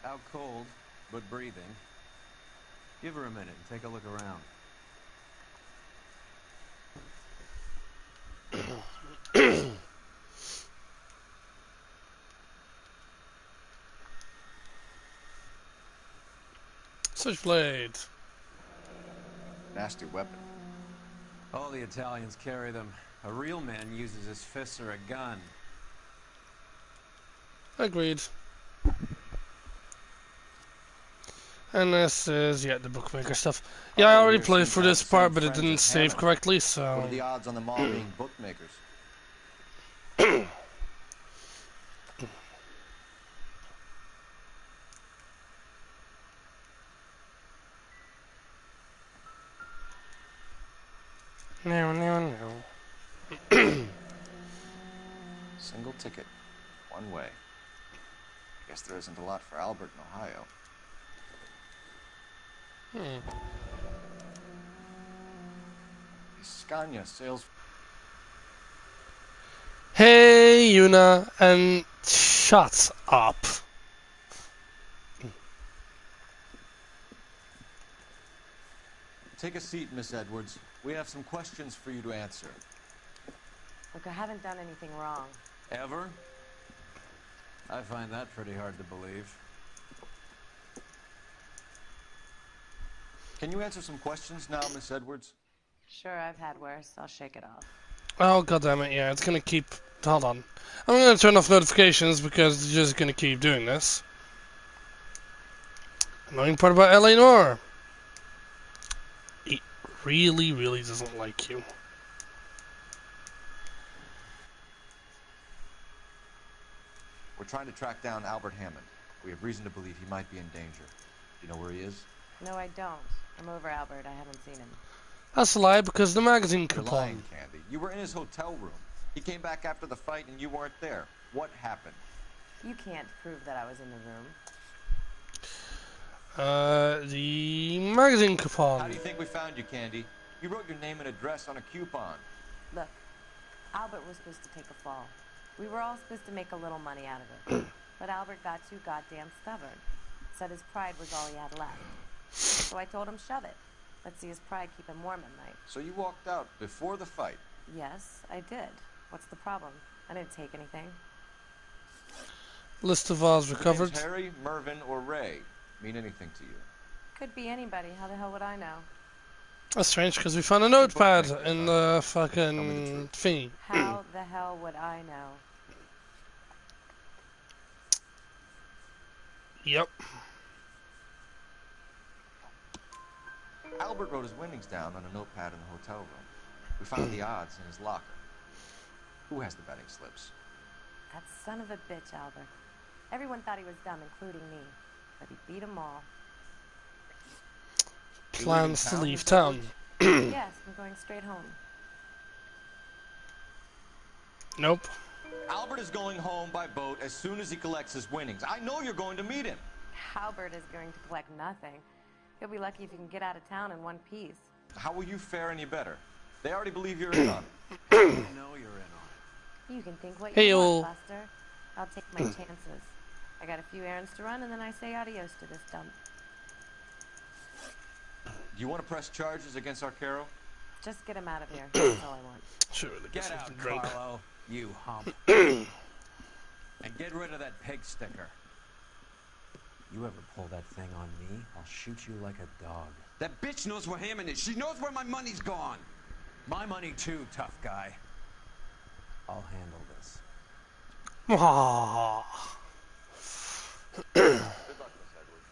Out cold, but breathing. Give her a minute and take a look around. Switchblade. Nasty weapon. All the Italians carry them. A real man uses his fists or a gun. Agreed. And this is, yeah, the bookmaker stuff. Yeah, I already played through this part, but it didn't save correctly, so... What are the odds on them all being bookmakers? No. Single ticket. One way. Guess there isn't a lot for Albert in Ohio. Scania sales. Hey, Yuna, and shut up. Take a seat, Miss Edwards. We have some questions for you to answer. Look, I haven't done anything wrong. Ever? I find that pretty hard to believe. Can you answer some questions now, Miss Edwards? Sure, I've had worse. I'll shake it off. Oh, goddammit, yeah, it's gonna keep... Hold on. I'm gonna turn off notifications because it's just gonna keep doing this. Annoying part about Eleanor. He really doesn't like you. We're trying to track down Albert Hammond. We have reason to believe he might be in danger. Do you know where he is? No, I don't. I'm over Albert. I haven't seen him. That's a lie because the magazine You're coupon. lying, Candy. You were in his hotel room. He came back after the fight and you weren't there. What happened? You can't prove that I was in the room. The magazine coupon. How do you think we found you, Candy? You wrote your name and address on a coupon. Look, Albert was supposed to take a fall. We were all supposed to make a little money out of it. But Albert got too goddamn stubborn. Said his pride was all he had left. So I told him, shove it. Let's see his pride keep him warm at night. So you walked out before the fight? Yes, I did. What's the problem? I didn't take anything. List of files recovered. Names Harry, Mervyn, or Ray mean anything to you? Could be anybody. How the hell would I know? That's strange because we found a notepad in the fucking thingy. How the hell would I know? Yep. Albert wrote his winnings down on a notepad in the hotel room. We found the odds in his locker. Who has the betting slips? That son of a bitch, Albert. Everyone thought he was dumb, including me. But he beat them all. Plans to leave town. Yes, I'm going straight home. Nope. Albert is going home by boat as soon as he collects his winnings. I know you're going to meet him. Albert is going to collect nothing. He'll be lucky if he can get out of town in one piece. How will you fare any better? They already believe you're in on it. I know you're in on it. You can think what Hey, you want, Buster. I'll take my chances. I got a few errands to run, and then I say adios to this dump. Do you want to press charges against Arcaro? Just get him out of here. That's all I want. Sure, Get out, Carlo, you hump. And get rid of that pig sticker. You ever pull that thing on me, I'll shoot you like a dog. That bitch knows where Hammond is. She knows where my money's gone. My money too, tough guy. I'll handle this. Good luck, Miss Edwards.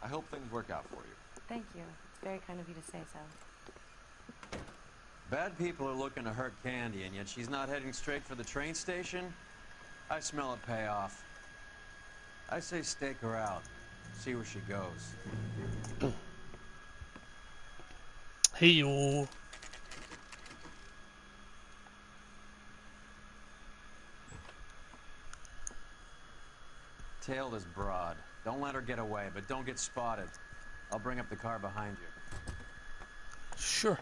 I hope things work out for you. Thank you. It's very kind of you to say so. Bad people are looking to hurt Candy, and yet she's not heading straight for the train station? I smell a payoff. I say stake her out. See where she goes. Hey yo. Tail this broad. Don't let her get away, but don't get spotted. I'll bring up the car behind you. Sure.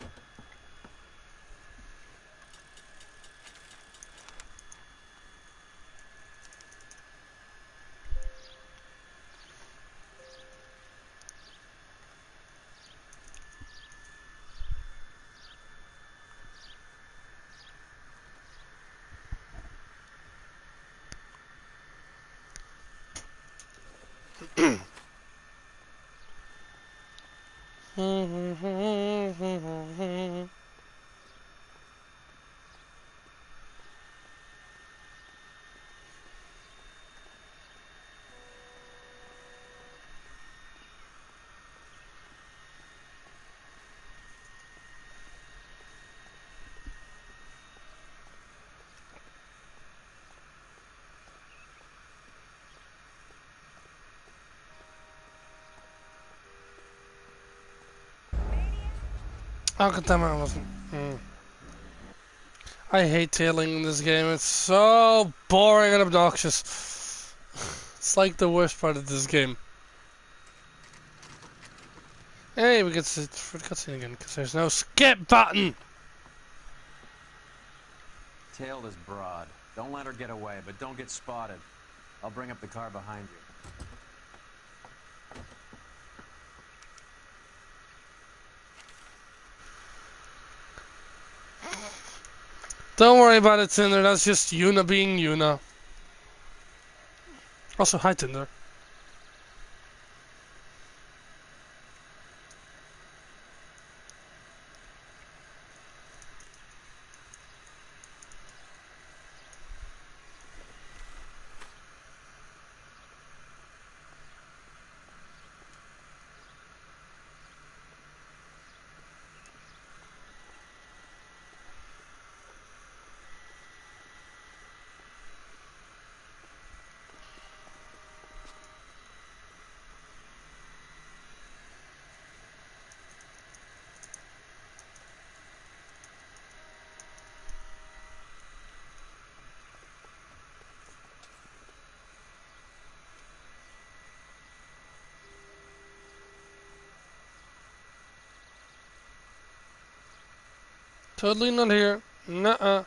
How come I wasn't? I hate tailing in this game. It's so boring and obnoxious. It's like the worst part of this game. Hey, we get to for the cutscene again because there's no skip button. Tail this broad. Don't let her get away, but don't get spotted. I'll bring up the car behind you. Don't worry about it, Tinder. That's just Yuna being Yuna. Also, hi, Tinder. Totally not here. Nuh-uh.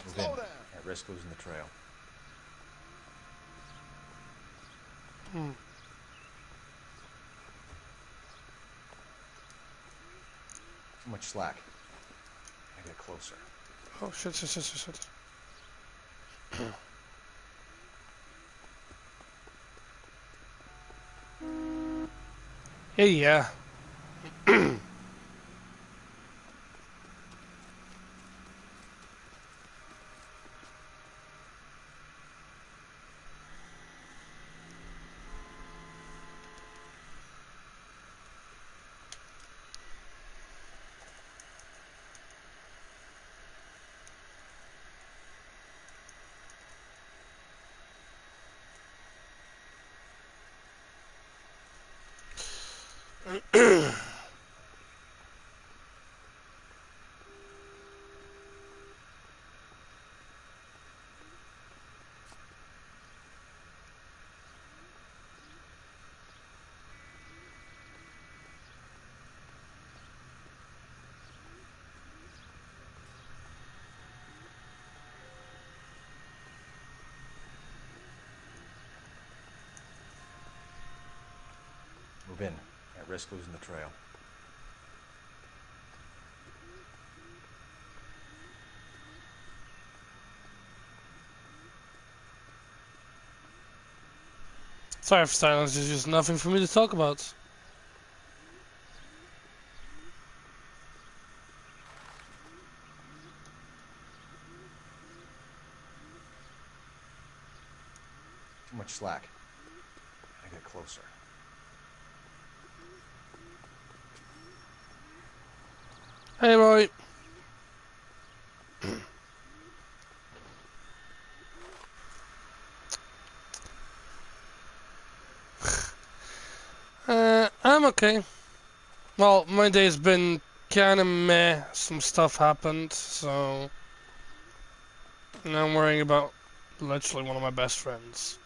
Move in. At risk losing the trail. Too much slack. I get closer. Oh, shit. Hey, yeah. Move in. At risk losing the trail. Sorry for silence. There's just nothing for me to talk about. much slack. Gotta get closer. Hey, Roy. I'm okay. Well, my day's been kinda meh. Some stuff happened, so now I'm worrying about literally one of my best friends.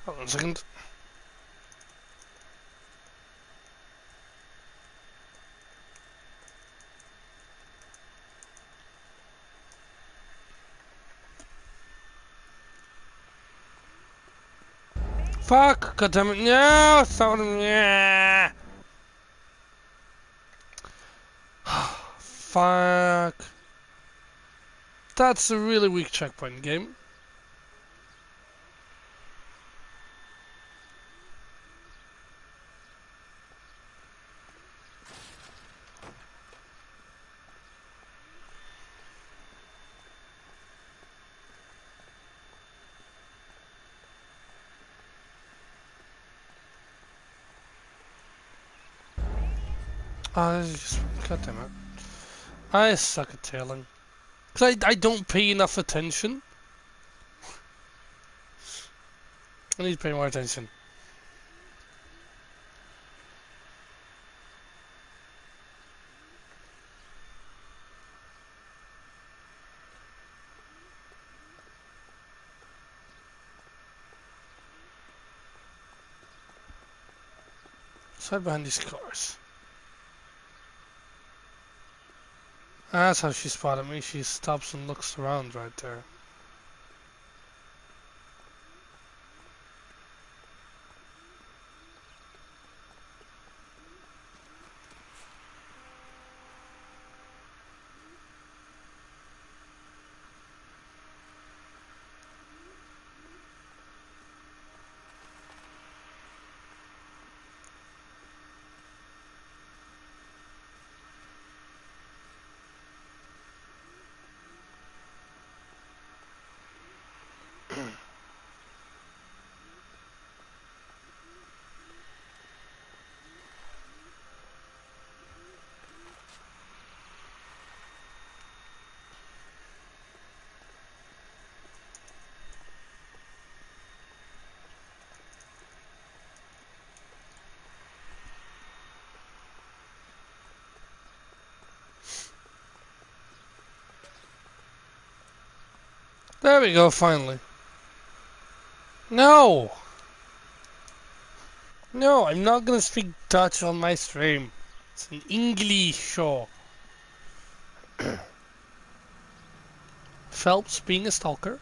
Hold on a second. Fuck! Goddammit! No! Someone! Yeah! Fuck! That's a really weak checkpoint game. Oh, this is just... Goddammit. I suck at tailing. Because I don't pay enough attention. I need to pay more attention. Side behind these cars. That's how she spotted me. She stops and looks around right there. There we go, finally. No! No, I'm not gonna speak Dutch on my stream. It's an English show. Phelps being a stalker?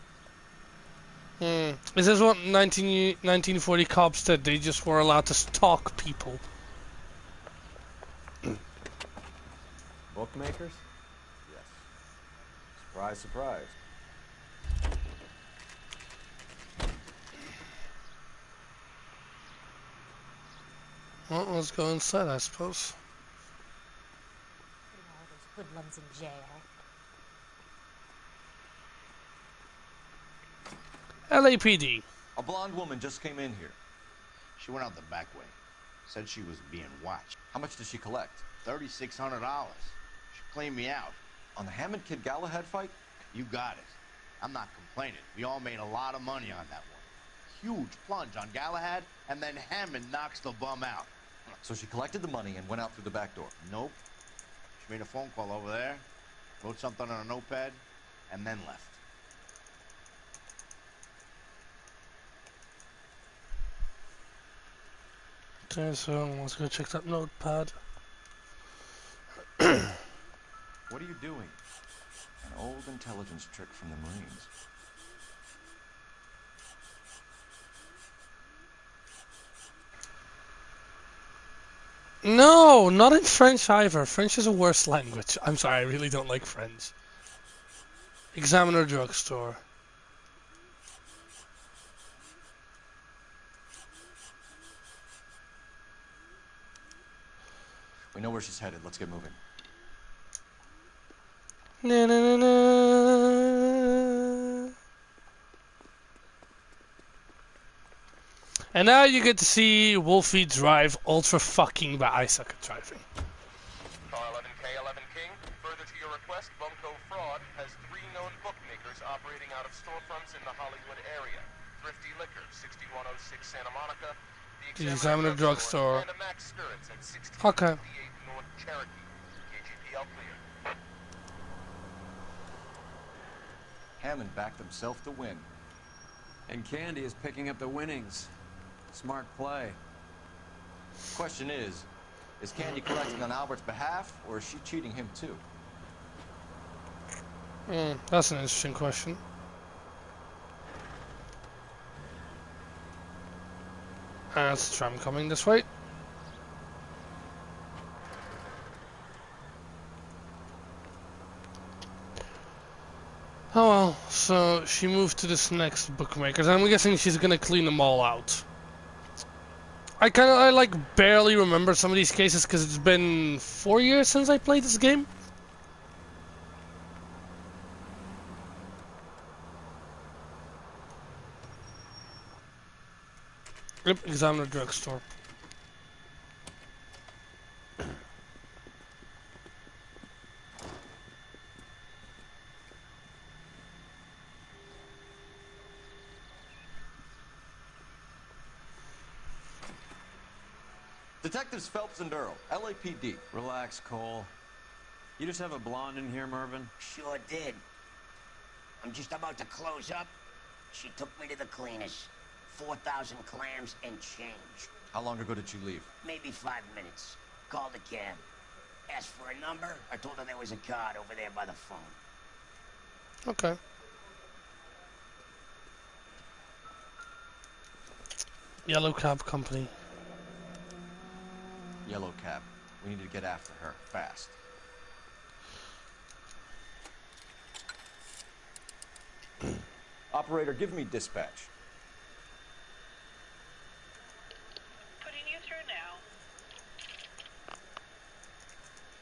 Is this what 1940 cops did? They just were allowed to stalk people. Bookmakers? Yes. Surprise, surprise. Well, let's go inside, I suppose. Putting all those hoodlums in jail. LAPD. A blonde woman just came in here. She went out the back way. Said she was being watched. How much did she collect? $3,600. She cleaned me out. On the Hammond Kid Galahad fight? You got it. I'm not complaining. We all made a lot of money on that one. Huge plunge on Galahad, and then Hammond knocks the bum out. So she collected the money and went out through the back door? Nope. She made a phone call over there, wrote something on a notepad, and then left. Okay, so let's go check that notepad. What are you doing? old intelligence trick from the Marines. No, not in French either. French is a worse language. I'm sorry, I really don't like French. Examiner drugstore. We know where she's headed. Let's get moving. Na, na, na, na. And now you get to see Wolfie drive ultra fucking bad. I suck at driving. Car 11K, 11 King. Further to your request, Bunko Fraud has 3 known bookmakers operating out of storefronts in the Hollywood area. Thrifty Liquor, 6106 Santa Monica. The Examiner Drugstore. And a Max Spirits at 1658 Okay. North Cherokee. KGPL clear. Hammond backed himself to win. And Candy is picking up the winnings. Smart play. Question is Candy collecting on Albert's behalf, or is she cheating him too? That's an interesting question. That's the tram coming this way. Oh well, so she moved to this next bookmaker's. I'm guessing she's gonna clean them all out. I like barely remember some of these cases because it's been 4 years since I played this game. Yep, Examiner Drugstore. Detectives Phelps and Earl, LAPD. Relax, Cole. You just have a blonde in here, Mervyn? Sure did. I'm just about to close up. She took me to the cleaners. 4,000 clams and change. How long ago did you leave? Maybe 5 minutes. Called a cab. Asked for a number. I told her there was a card over there by the phone. Okay. Yellow Cab Company. Yellow Cab. We need to get after her, fast. Operator, give me dispatch. Putting you through now.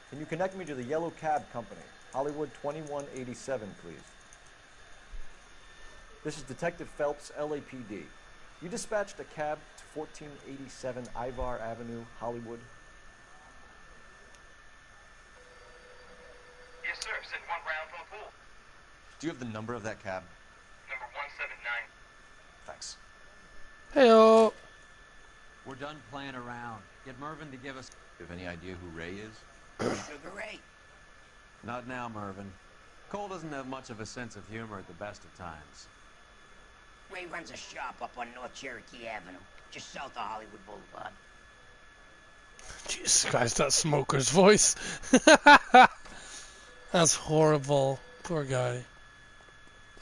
Can you connect me to the Yellow Cab Company? Hollywood 2187, please. This is Detective Phelps, LAPD. You dispatched a cab to 1487 Ivar Avenue, Hollywood. Yes, sir. Send 1 round from the pool. Do you have the number of that cab? Number 179. Thanks. Heyo. We're done playing around. Get Mervyn to give us... You have any idea who Ray is? Sugar Ray. Not now, Mervyn. Cole doesn't have much of a sense of humor at the best of times. Ray runs a shop up on North Cherokee Avenue, just south of Hollywood Boulevard. Jesus Christ, that smoker's voice. That's horrible. Poor guy.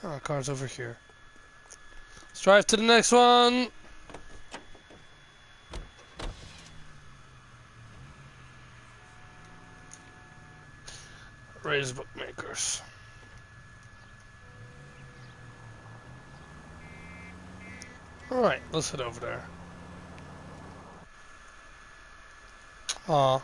Oh, car's over here. Let's drive to the next one. Ray's Bookmakers. Alright, let's head over there. Aw.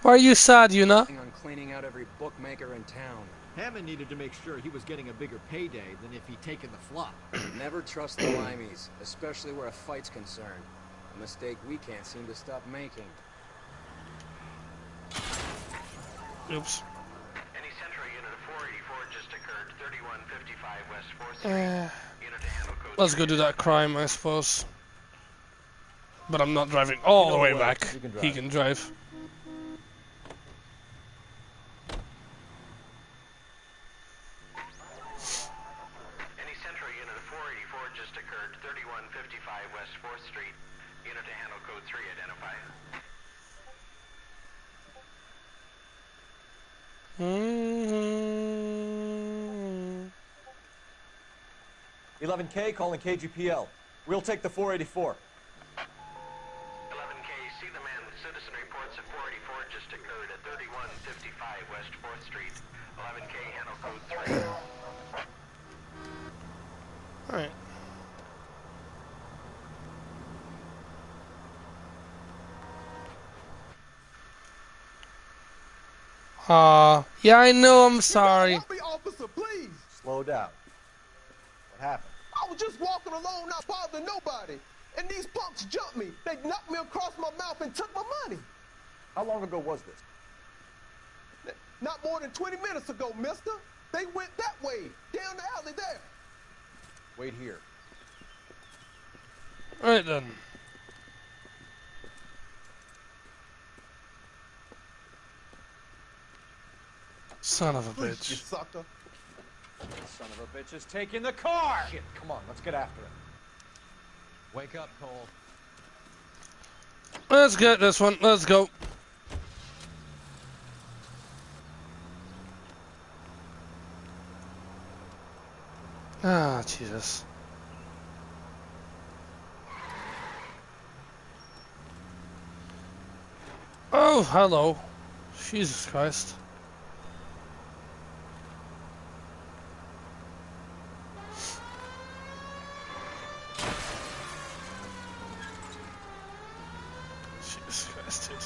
Why are you sad, Yuna? On cleaning out every bookmaker in town. Hammond needed to make sure he was getting a bigger payday than if he'd taken the flop. Never trust the limeys, especially where a fight's concerned. A mistake we can't seem to stop making. Oops. Any Central unit of 484 just occurred. 3155 West 4th Street. Unit to handle code. Let's go do that crime, I suppose. But I'm not driving all the way back. He can drive. Any Central unit of 484 just occurred. 3155 West 4th Street. Unit to handle code 3. Identify. 11K calling KGPL. We'll take the 484. 11K, see the man. Citizen reports a 484 just occurred at 3155 West 4th Street. 11K, handle code 3. Alright. Yeah, I know, I'm sorry. Help me, officer, please. Slow down. What happened? I was just walking along, not bothering nobody. And these punks jumped me. They knocked me across my mouth and took my money. How long ago was this? Not more than 20 minutes ago, mister. They went that way, down the alley there. Wait here. Alright then. Son of a Please, bitch. you sucker. Son of a bitch is taking the car! Shit, come on, let's get after it. Wake up, Cole. Let's get this one. Let's go. Ah, Jesus. Oh, hello. Jesus Christ. Jesus Christ, dude.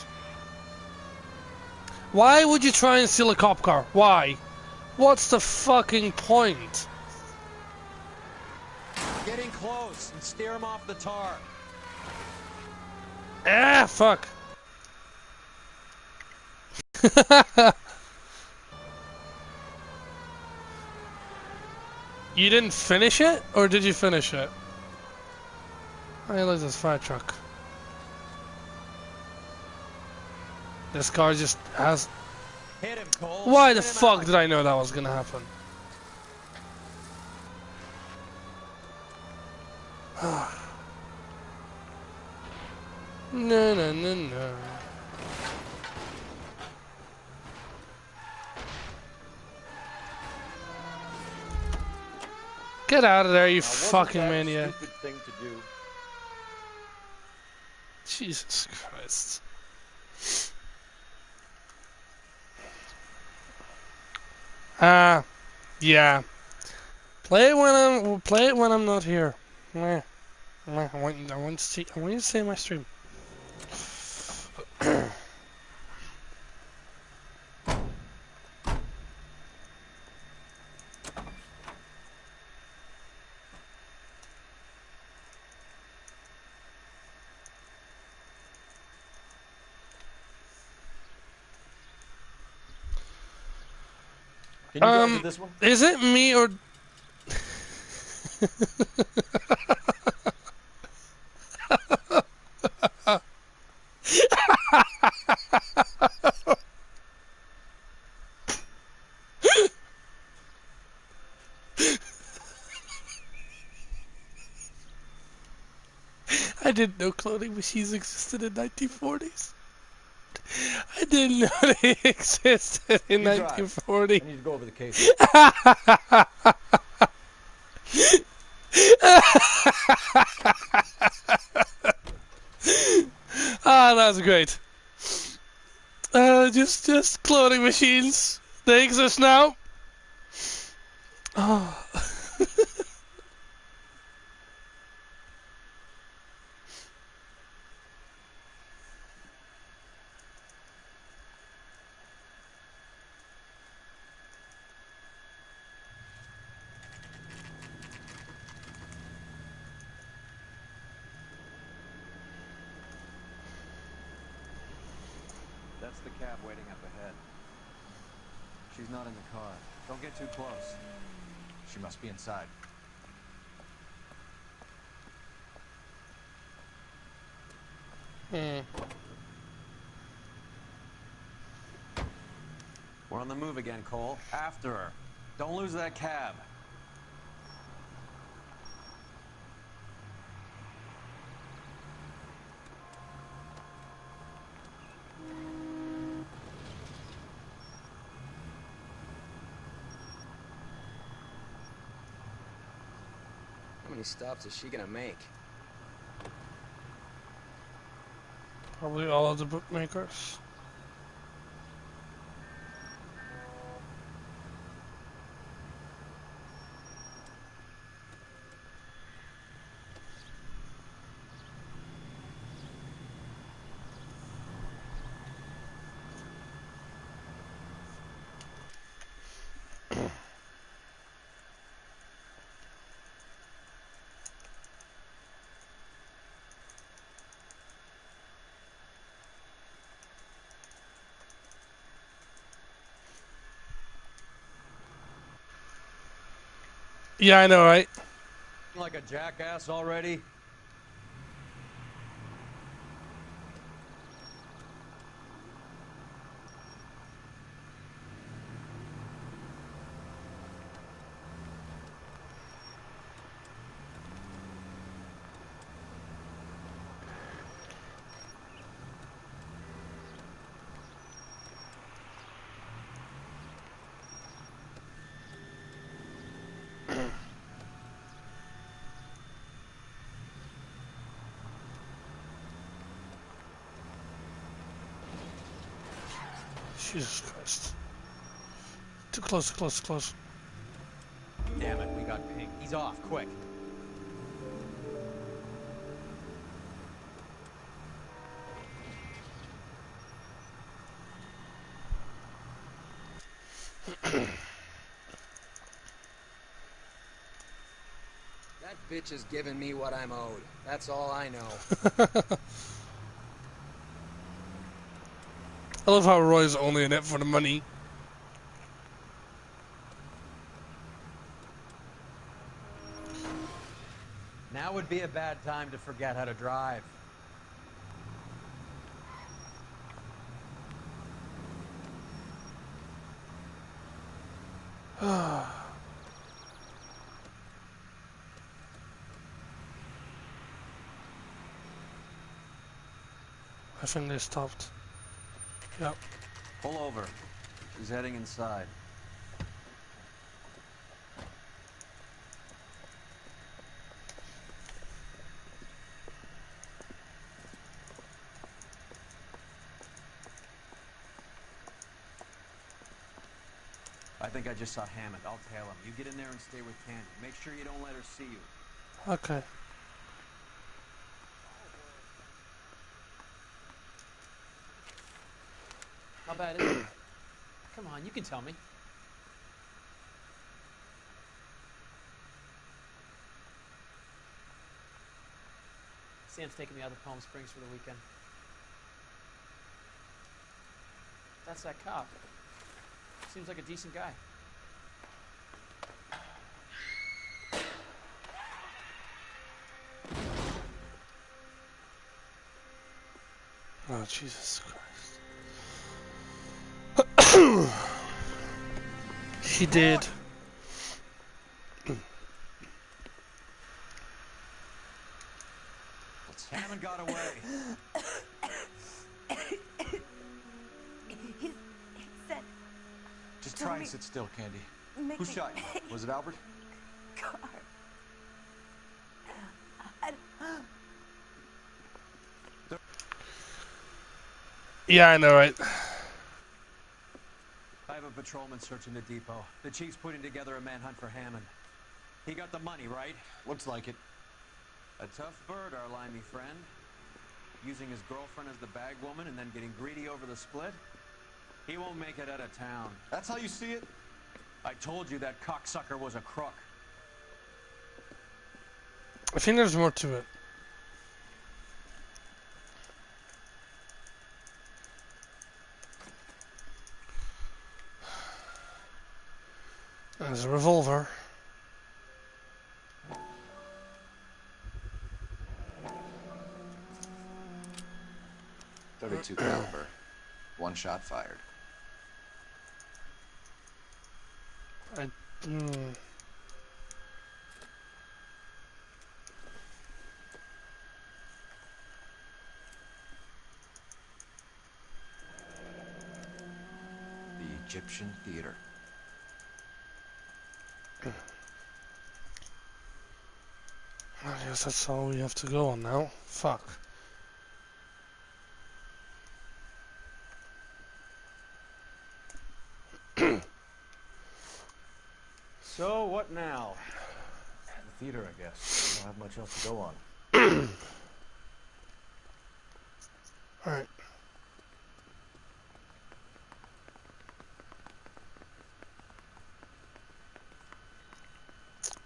Why would you try and steal a cop car? Why? What's the fucking point? Get in close and steer him off the tar. Ah, fuck. You didn't finish it? Or did you finish it? Hey, look at this fire truck. This car just has... Hit him, Cole. Why the Hit him fuck out. did I know that was gonna happen? No, no, no, no. Get out of there, you fucking maniac. Stupid thing to do. Jesus Christ. Yeah. Play it when I'm not here. I want you to see my stream. Can you go into this one? Is it me or... I didn't know cloning machines existed in 1940s. I didn't know they existed in 1940. I need to go over the case. Ah, that's great. Just cloning machines. They exist now. Oh. That's the cab waiting up ahead. She's not in the car. Don't get too close. She must be inside. We're on the move again, Cole. After her. Don't lose that cab. How many stops is she gonna make? Probably all of the bookmakers. Yeah, I know, right? Like a jackass already? Jesus Christ. Too close, too close, too close. Damn it, we got pink. He's off, quick. That bitch is giving me what I'm owed. That's all I know. I love how Roy's only in it for the money. Now would be a bad time to forget how to drive. I think they stopped. Yep. Pull over. He's heading inside. I think I just saw Hammond. I'll tail him. You get in there and stay with Candy. Make sure you don't let her see you. Okay. How bad is it? Come on, you can tell me. Sam's taking me out of Palm Springs for the weekend. That's that cop. Seems like a decent guy. Oh, Jesus Christ. He did. Hammond got away. He said... Just Tell try and me- sit still, Candy. Make Who me- shot you? Was it Albert? God. Yeah, I know, right? I have a patrolman searching the depot. The chief's putting together a manhunt for Hammond. He got the money, right? Looks like it. A tough bird, our limey friend. Using his girlfriend as the bag woman and then getting greedy over the split. He won't make it out of town. That's how you see it? I told you that cocksucker was a crook. I think there's more to it. There's a revolver. .32 caliber. One shot fired. The Egyptian Theater. I guess that's all we have to go on now. Fuck. So, what now? The theater, I guess. We don't have much else to go on. Alright.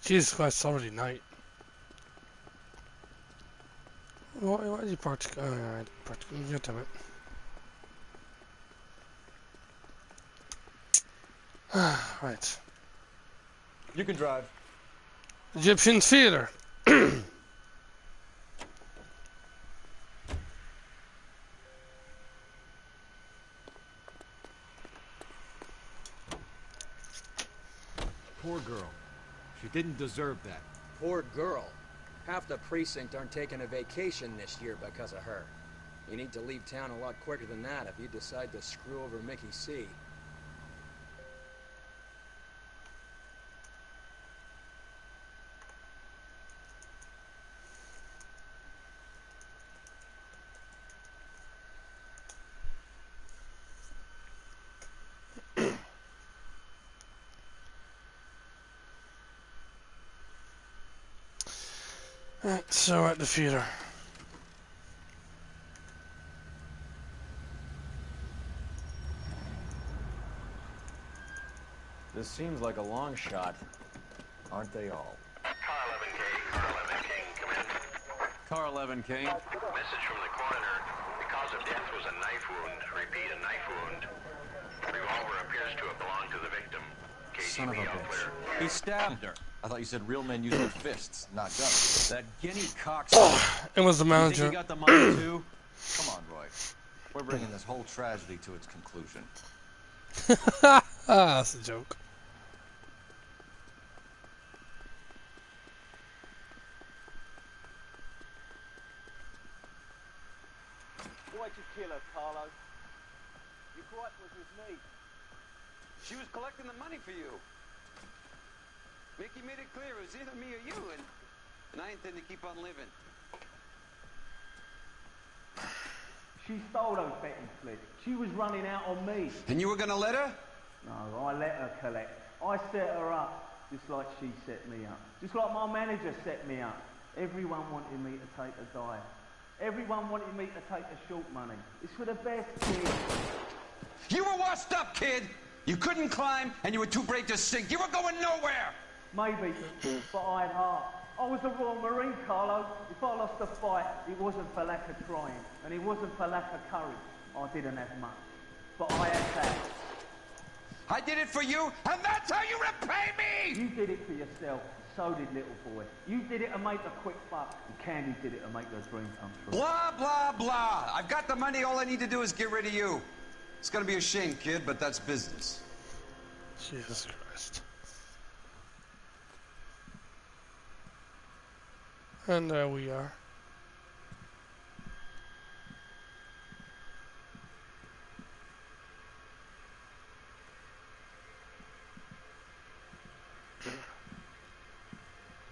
Jesus Christ, it's already night. Why did you park? Oh, yeah, God damn it. Right. You can drive. Egyptian theater. Poor girl. She didn't deserve that. Poor girl. Half the precinct aren't taking a vacation this year because of her. You need to leave town a lot quicker than that if you decide to screw over Mickey C. Right, so at the theater. This seems like a long shot. Aren't they all? Car 11K, Car 11 King, come in. Car 11 King. Message from the coroner. The cause of death was a knife wound. Repeat, a knife wound. Revolver appears to have belonged to the victim. Son of a KGB all bitch. clear. He stabbed her. I thought you said real men use their fists, not guns. That guinea cocksucker. It was the You think manager. he got the money too? Come on, Roy. We're bringing this whole tragedy to its conclusion. That's a joke. Why'd you kill her, Carlo? Your gripe was with me. She was collecting the money for you. Mickey made it clear it was either me or you, and I intend to keep on living. She stole those betting slips. She was running out on me. And you were gonna let her? No, I let her collect. I set her up, just like she set me up. Just like my manager set me up. Everyone wanted me to take a dive. Everyone wanted me to take the short money. It's for the best, kid. You were washed up, kid! You couldn't climb, and you were too brave to sink. You were going nowhere! Maybe, but I had heart. I was a Royal Marine, Carlo. If I lost a fight, it wasn't for lack of trying, and it wasn't for lack of courage. I didn't have much, but I had that. I did it for you, and that's how you repay me! You did it for yourself. So did little boy. You did it to make a quick buck, and Candy did it to make her dream come true. Blah, blah, blah. I've got the money. All I need to do is get rid of you. It's gonna be a shame, kid, but that's business. Jesus Christ. And there we are.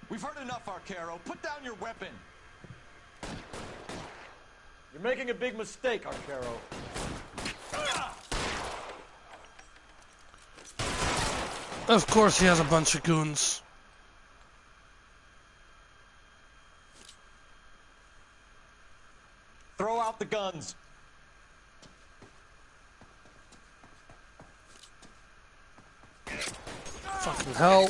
We've heard enough, Arcaro. Put down your weapon. You're making a big mistake, Arcaro. Of course he has a bunch of goons. Throw out the guns. Fucking hell.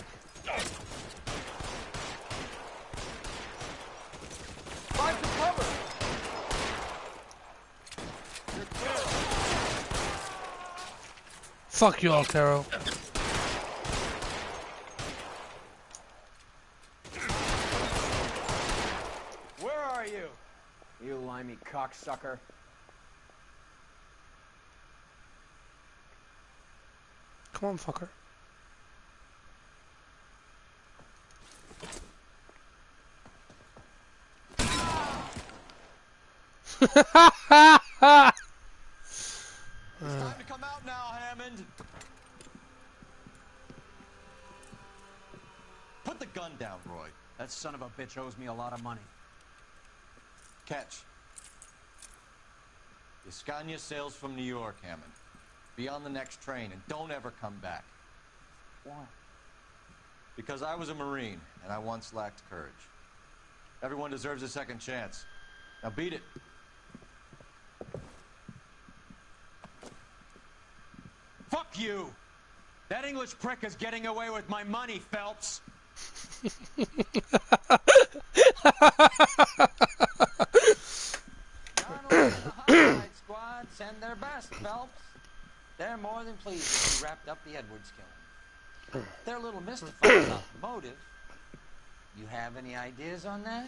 Find some cover! Fuck you all, Caro. Where are you? You limey cocksucker. Come on, fucker. It's time to come out now, Hammond. Put the gun down, Roy. That son of a bitch owes me a lot of money. Catch. Iskanya sails from New York, Hammond. Be on the next train and don't ever come back. Why? Because I was a Marine and I once lacked courage. Everyone deserves a second chance. Now beat it. Fuck you! That English prick is getting away with my money, Phelps! Donald and the homicide squad send their best, Phelps. They're more than pleased that you wrapped up the Edwards killing. They're a little mystified about the motive. You have any ideas on that?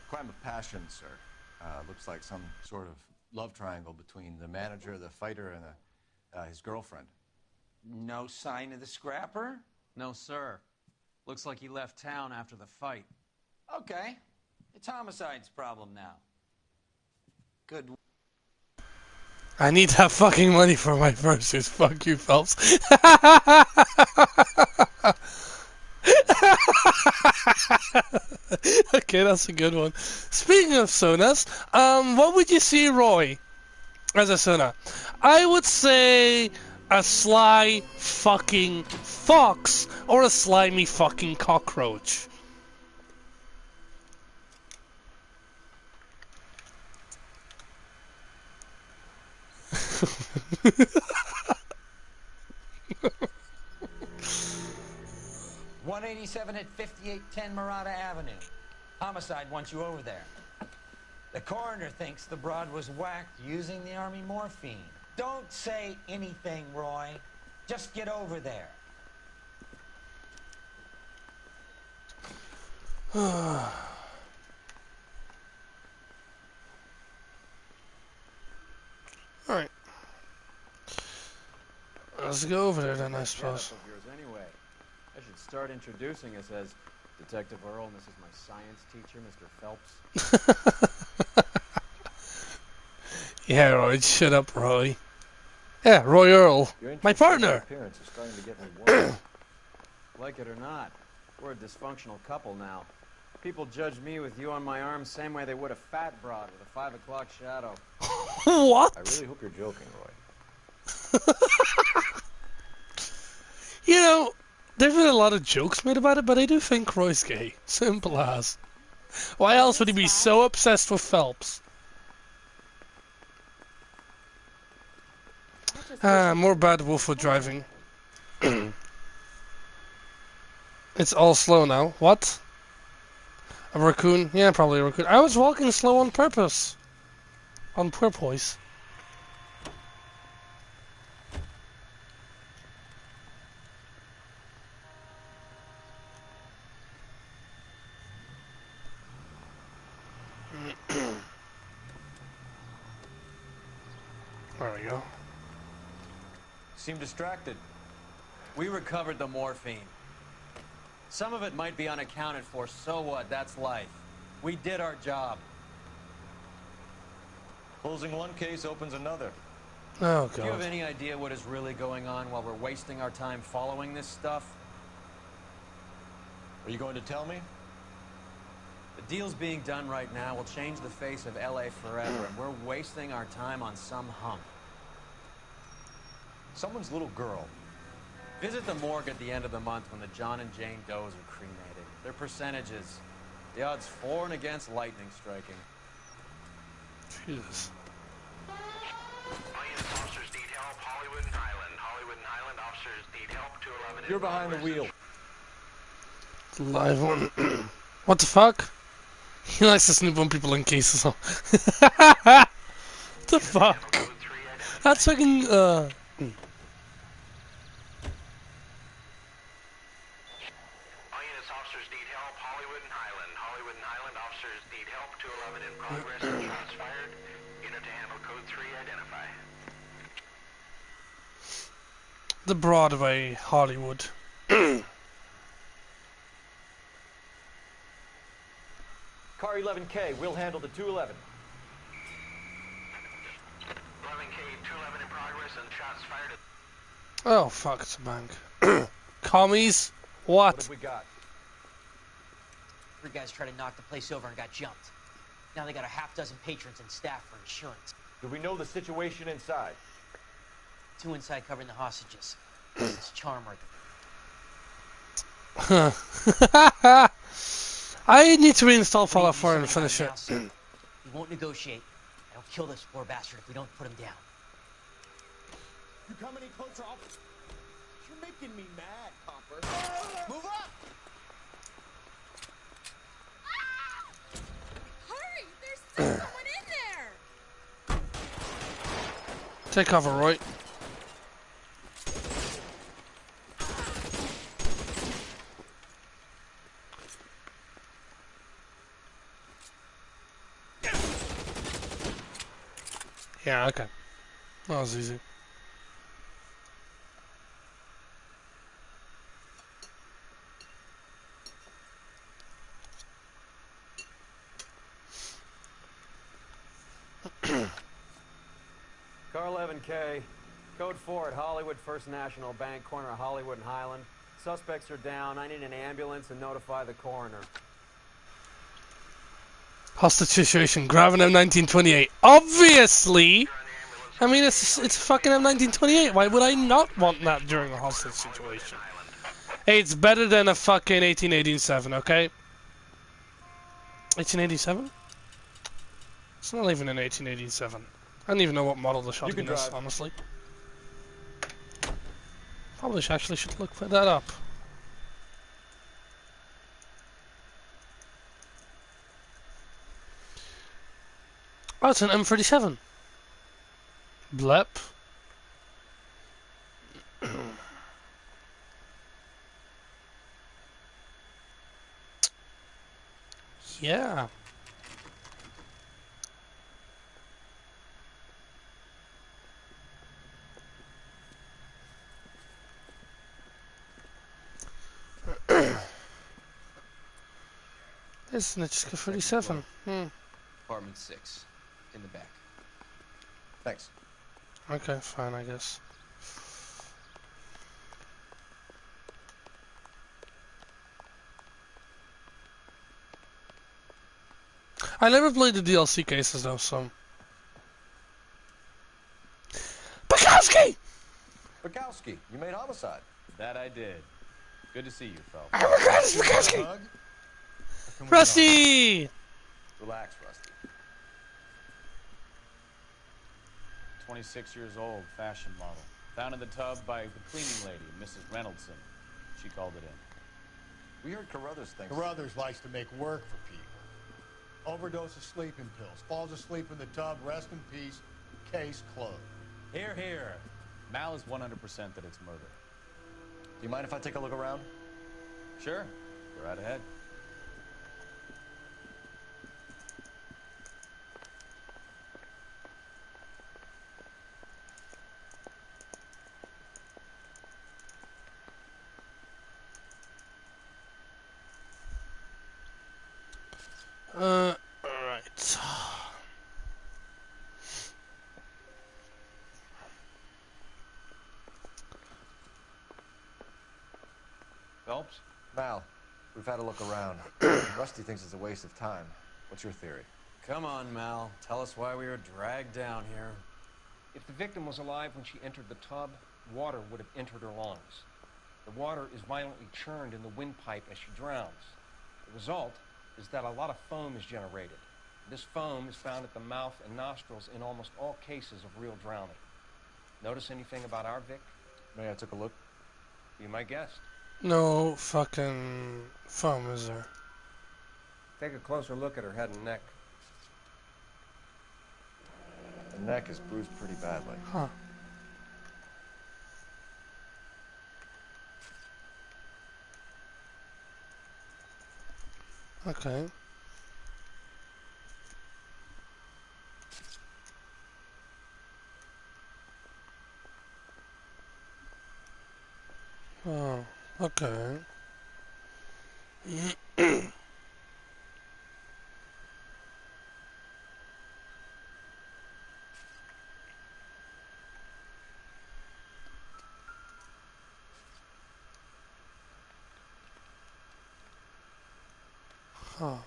Crime of passion, sir. Looks like some sort of love triangle between the manager, the fighter, and his girlfriend. No sign of the scrapper? No, sir. Looks like he left town after the fight. Okay. It's homicide's problem now. Good. I need that fucking money for my verses. Fuck you, Phelps. Okay, that's a good one. Speaking of sonas, what would you see Roy as a sona? I would say a sly fucking fox or a slimy fucking cockroach. .187 at 5810 Murata Avenue. Homicide wants you over there. The coroner thinks the broad was whacked using the Army morphine. Don't say anything, Roy. Just get over there. Alright. Let's go over there then, I suppose. Anyway, I should start introducing us as Detective Earl, and this is my science teacher, Mr. Phelps. Yeah, Roy, shut up, Roy. Yeah, Roy Earl, my partner. Appearance is starting to get me worried. Like it or not, we're a dysfunctional couple now. People judge me with you on my arm same way they would a fat broad with a 5 o'clock shadow. What? I really hope you're joking, Roy. You know, there's been a lot of jokes made about it, but I do think Roy's gay. Simple as. Why else would he be so obsessed with Phelps? More bad Wolfwood driving. It's all slow now. What? A raccoon? Yeah, probably a raccoon. I was walking slow on purpose. On purpose. There we go. Seem distracted. We recovered the morphine. Some of it might be unaccounted for, so what? That's life. We did our job. Closing one case opens another. Oh, Do you have God. any idea what is really going on while we're wasting our time following this stuff? Are you going to tell me? The deals being done right now will change the face of LA forever, and we're wasting our time on some hump. Someone's little girl. Visit the morgue at the end of the month when the John and Jane Does are cremated. Their percentages. The odds for and against lightning striking. Jesus. Officers need help, Hollywood and Highland. Hollywood and Highland officers need help, 211. You're behind the wheel. Live one. What the fuck? He likes to snoop on people in cases. What the fuck? That's fucking, INS officers need help, Hollywood and Highland. Hollywood and Highland officers need help, 211 in progress, shots fired. Unit to handle code 3, identify. the Broadway, Hollywood. Car 11K, we'll handle the 211. 11K, 211 in progress and shots fired at... Oh, fuck, it's a bank. Commies? What? What have we got? Three guys tried to knock the place over and got jumped. Now they got a half dozen patrons and staff for insurance. Do we know the situation inside? Two inside covering the hostages. It's Charmer. Huh. I need to reinstall Fallout 4 and finish it. He won't negotiate. I'll kill this poor bastard if we don't put him down. You come any closer, You're making me mad, Copper. Move up! Hurry! There's still someone in there! Take cover, Roy. Yeah, okay. That was easy. Car 11K, code 4 at Hollywood First National Bank, corner of Hollywood and Highland. Suspects are down. I need an ambulance and notify the coroner. Hostage situation. Grab an M1928. Obviously! I mean, it's a fucking M1928. Why would I not want that during a hostage situation? Hey, it's better than a fucking 1887, okay? 1887? It's not even an 1887. I don't even know what model the shotgun is, honestly. Probably actually should look that up. Oh, it's an M37. Blep. Yeah. Isn't it just 37? Apartment 6, in the back. Thanks. Okay, fine, I guess. I never played the DLC cases though, so. Bukowski! Bukowski, you made Homicide. That I did. Good to see you, Phelps. Oh my God, it's Bukowski! Rusty! Relax, Rusty. 26 years old, fashion model. Found in the tub by the cleaning lady, Mrs. Reynoldson. She called it in. We heard Carruthers thinks... Carruthers likes to make work for people. Overdose of sleeping pills. Falls asleep in the tub. Rest in peace. Case closed. Here, here. Mal is 100% that it's murder. Do you mind if I take a look around? Sure. Go right ahead. Alright. Phelps? Mal, we've had a look around. Rusty thinks it's a waste of time. What's your theory? Come on, Mal. Tell us why we were dragged down here. If the victim was alive when she entered the tub, water would have entered her lungs. The water is violently churned in the windpipe as she drowns. The result is that a lot of foam is generated. This foam is found at the mouth and nostrils in almost all cases of real drowning. Notice anything about our Vic? May I took a look? Be my guest. No fucking foam, is there? Take a closer look at her head and neck. The neck is bruised pretty badly. Huh. Okay. Oh, okay. Huh.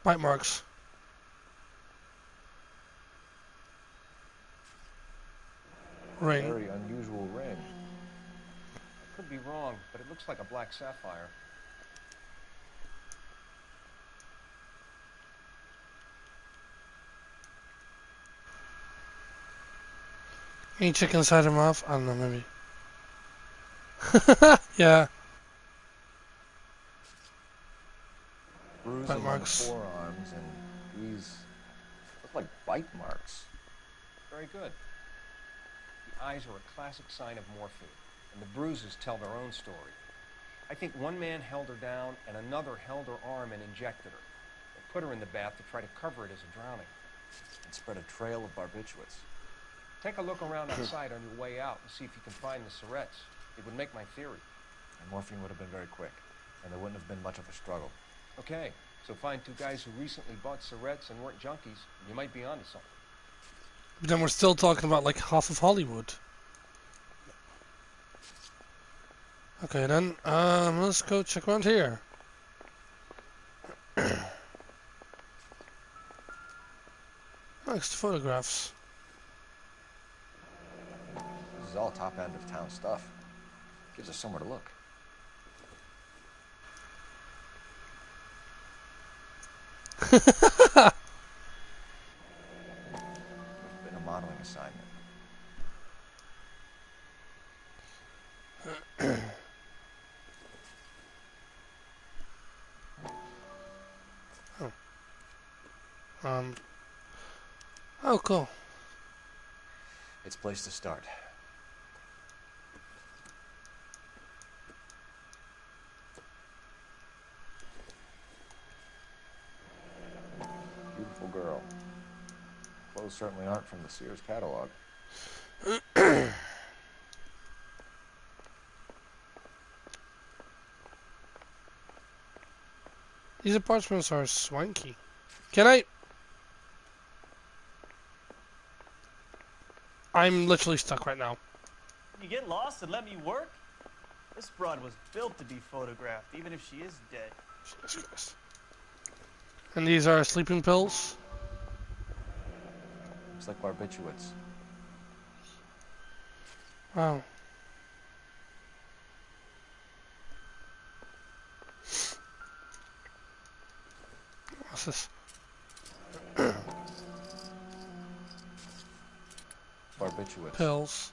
Bite marks. Ring. Very unusual ring. I could be wrong, but it looks like a black sapphire. Can you check inside her mouth? I don't know, maybe. Yeah. Bruising Bite on the marks. forearms, and these look like bite marks. Very good. The eyes are a classic sign of morphine, and the bruises tell their own story. I think one man held her down, and another held her arm and injected her. They put her in the bath to try to cover it as a drowning. And spread a trail of barbiturates. Take a look around outside on your way out and see if you can find the syrettes. It would make my theory. And morphine would have been very quick, and there wouldn't have been much of a struggle. Okay, so find two guys who recently bought syrettes and weren't junkies, and you might be onto something. But then we're still talking about like half of Hollywood. Okay then, let's go check around here. Next photographs. This is all top end of town stuff. Gives us somewhere to look. Must have been a modeling assignment. Oh, cool. It's a place to start. Beautiful girl. Clothes certainly aren't from the Sears catalog. These apartments are swanky. Can I? I'm literally stuck right now. You get lost and let me work? This broad was built to be photographed, even if she is dead. Jesus Christ. And these are sleeping pills? Looks like barbiturates. Wow. What's this? Barbiturates. Pills.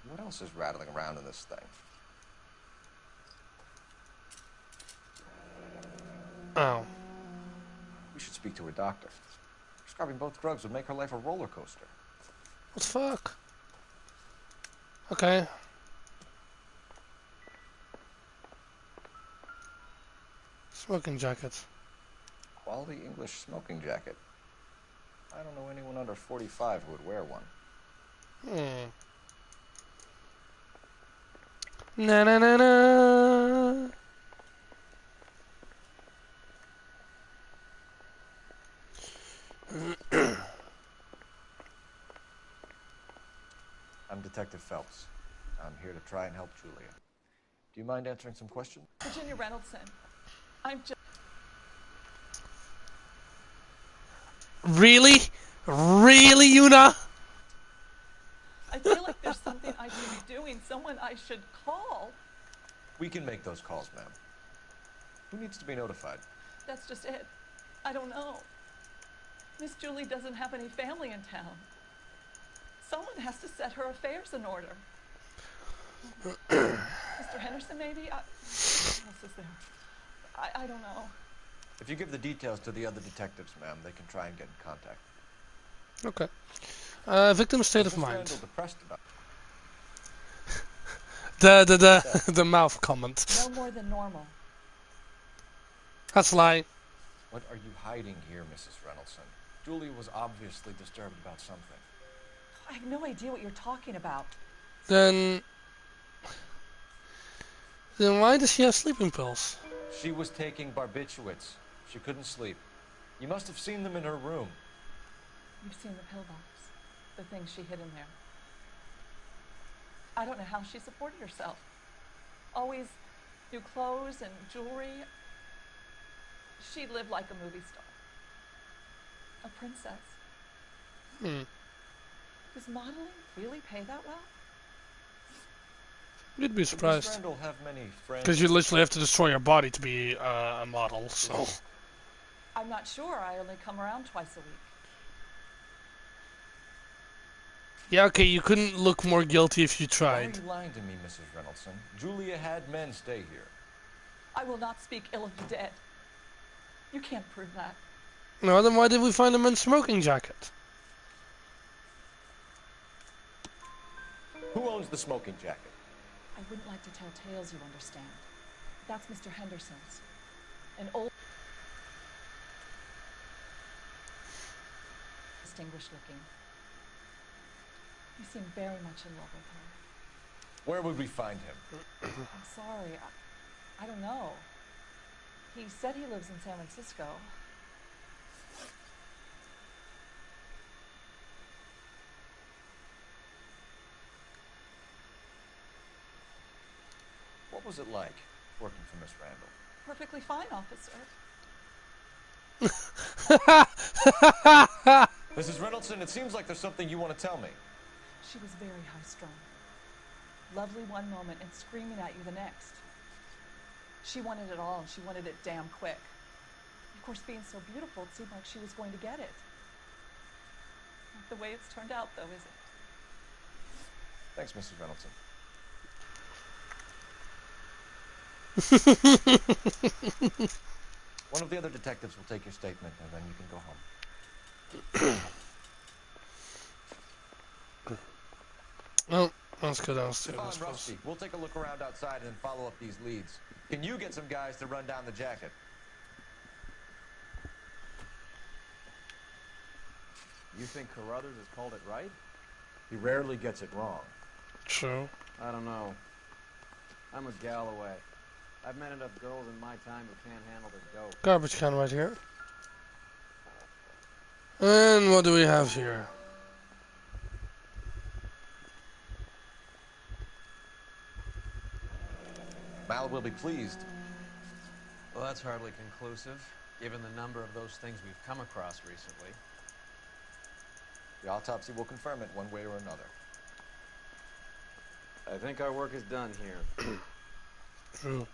What else is rattling around in this thing? Oh. We should speak to a doctor. Prescribing both drugs would make her life a roller coaster. What the fuck? Okay. Smoking jacket. Quality English smoking jacket. I don't know anyone under 45 who would wear one. Na na na na. I'm Detective Phelps. I'm here to try and help Julia. Do you mind answering some questions? Virginia Reynoldson. I'm just... Really? Really, Una? I feel like there's something I should be doing, someone I should call. We can make those calls, ma'am. Who needs to be notified? That's just it. I don't know. Miss Julie doesn't have any family in town. Someone has to set her affairs in order. Mr. Henderson, maybe? What else is there? I don't know. If you give the details to the other detectives, ma'am, they can try and get in contact. Okay. Victim's state of mind. Depressed about The mouth comment. No more than normal. That's a lie. What are you hiding here, Mrs. Reynoldson? Julia was obviously disturbed about something. I have no idea what you're talking about. Then why does she have sleeping pills? She was taking barbiturates. She couldn't sleep. You must have seen them in her room. You've seen the pillbox, the things she hid in there. I don't know how she supported herself. Always new clothes and jewelry. She lived like a movie star. A princess. Does modeling really pay that well? You'd be surprised. Does Randall have many friends? Because you literally have to destroy your body to be a model, so... I'm not sure. I only come around twice a week. Yeah, okay, you couldn't look more guilty if you Why tried. are you lying to me, Mrs. Reynolds? Julia had men stay here. I will not speak ill of the dead. You can't prove that. No, then why did we find a men's smoking jacket? Who owns the smoking jacket? I wouldn't like to tell tales, you understand. That's Mr. Henderson's. An old... distinguished looking. You seem very much in love with her. Where would we find him? I'm sorry. I don't know. He said he lives in San Francisco. What was it like working for Miss Randall? Perfectly fine, officer. Mrs. Reynolds, it seems like there's something you want to tell me. She was very high-strung. Lovely one moment and screaming at you the next. She wanted it all, and she wanted it damn quick. Of course, being so beautiful, it seemed like she was going to get it. Not the way it's turned out, though, is it? Thanks, Mrs. Reynolds. One of the other detectives will take your statement, and then you can go home. Well, let's go downstairs. Come on, Rusty. We'll take a look around outside and then follow up these leads. Can you get some guys to run down the jacket? You think Carruthers has called it right? He rarely gets it wrong. True. I don't know. I'm with Galloway. I've met enough girls in my time who can't handle their dope. Garbage can right here. And what do we have here? Mal will be pleased. Well, that's hardly conclusive, given the number of those things we've come across recently. The autopsy will confirm it one way or another. I think our work is done here. True.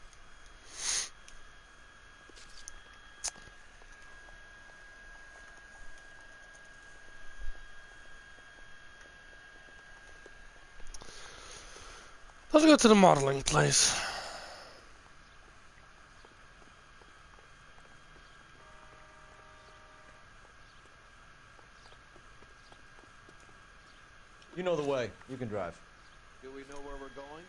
Let's go to the modeling place. You know the way. You can drive. Do we know where we're going?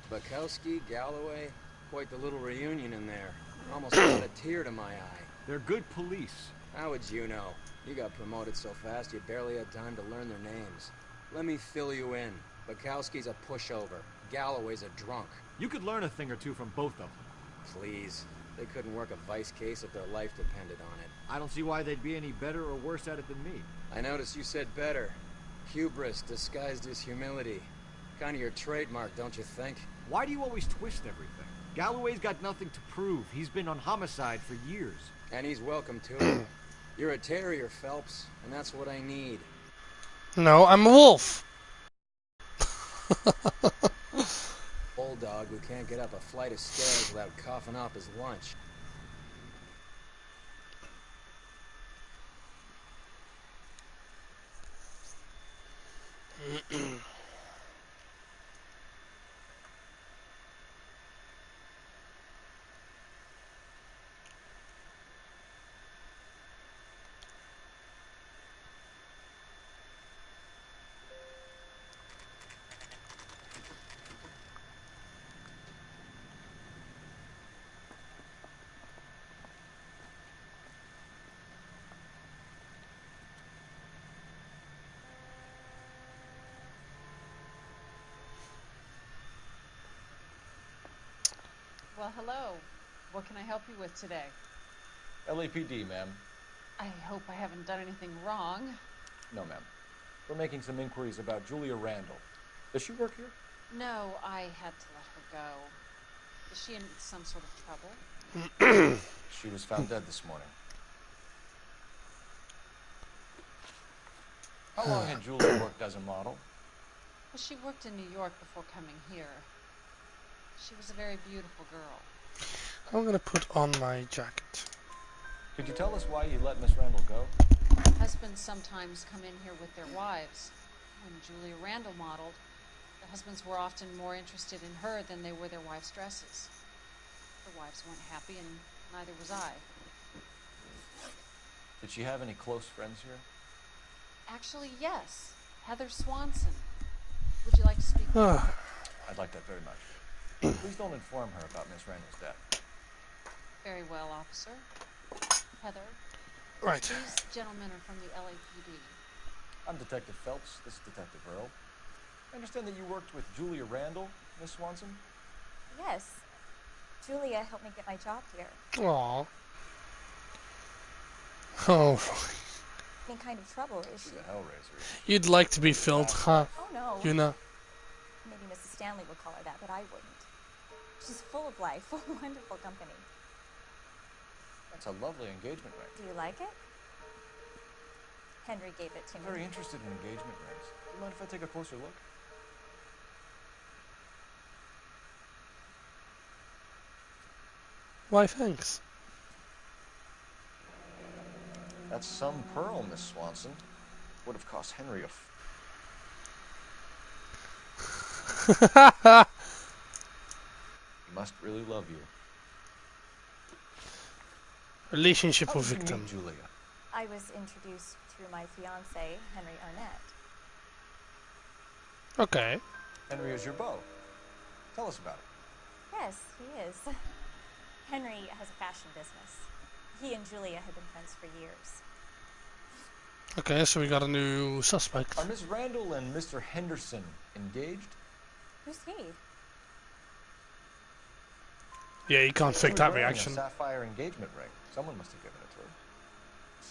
Bukowski, Galloway, quite the little reunion in there. Almost brought a tear to my eye. They're good police. How would you know? You got promoted so fast you barely had time to learn their names. Let me fill you in. Bukowski's a pushover. Galloway's a drunk. You could learn a thing or two from both of them. Please. They couldn't work a vice case if their life depended on it. I don't see why they'd be any better or worse at it than me. I noticed you said better. Hubris disguised as humility. Kind of your trademark, don't you think? Why do you always twist everything? Galloway's got nothing to prove. He's been on homicide for years. And he's welcome to it. You're a terrier, Phelps, and that's what I need. No, I'm a wolf. Bulldog who can't get up a flight of stairs without coughing up his lunch. Well, hello. What can I help you with today? LAPD, ma'am. I hope I haven't done anything wrong. No, ma'am. We're making some inquiries about Julia Randall. Does she work here? No, I had to let her go. Is she in some sort of trouble? She was found dead this morning. How long had Julia worked as a model? Well, she worked in New York before coming here. She was a very beautiful girl. I'm gonna put on my jacket. Could you tell us why you let Miss Randall go? Husbands sometimes come in here with their wives. When Julia Randall modeled, the husbands were often more interested in her than they were their wives' dresses. The wives weren't happy, and neither was I. Did she have any close friends here? Actually, yes. Heather Swanson. Would you like to speak with her? I'd like that very much. Please don't inform her about Miss Randall's death. Very well, officer. Heather. Right. These gentlemen are from the LAPD. I'm Detective Phelps. This is Detective Earl. I understand that you worked with Julia Randall, Miss Swanson? Yes. Julia helped me get my job here. Aww. Oh. Any kind of trouble, is she? She's a hellraiser. You'd like to be filled, huh? Oh, no. You know. Maybe Mrs. Stanley would call her that, but I wouldn't. She's full of life, full of wonderful company. That's a lovely engagement ring. Do you like it? Henry gave it to me. I'm very interested in engagement rings. Do you mind if I take a closer look? Why, thanks. That's some pearl, Miss Swanson. Would have cost Henry a He must really love you. Relationship How with did you victim. meet Julia? I was introduced through my fiancé, Henry Arnett. Okay. Henry is your beau. Tell us about it. Yes, he is. Henry has a fashion business. He and Julia have been friends for years. Okay, so we got a new suspect. Are Miss Randall and Mr. Henderson engaged? Who's he? Yeah, you can't fake that reaction. A sapphire engagement ring. Someone must have given it to her.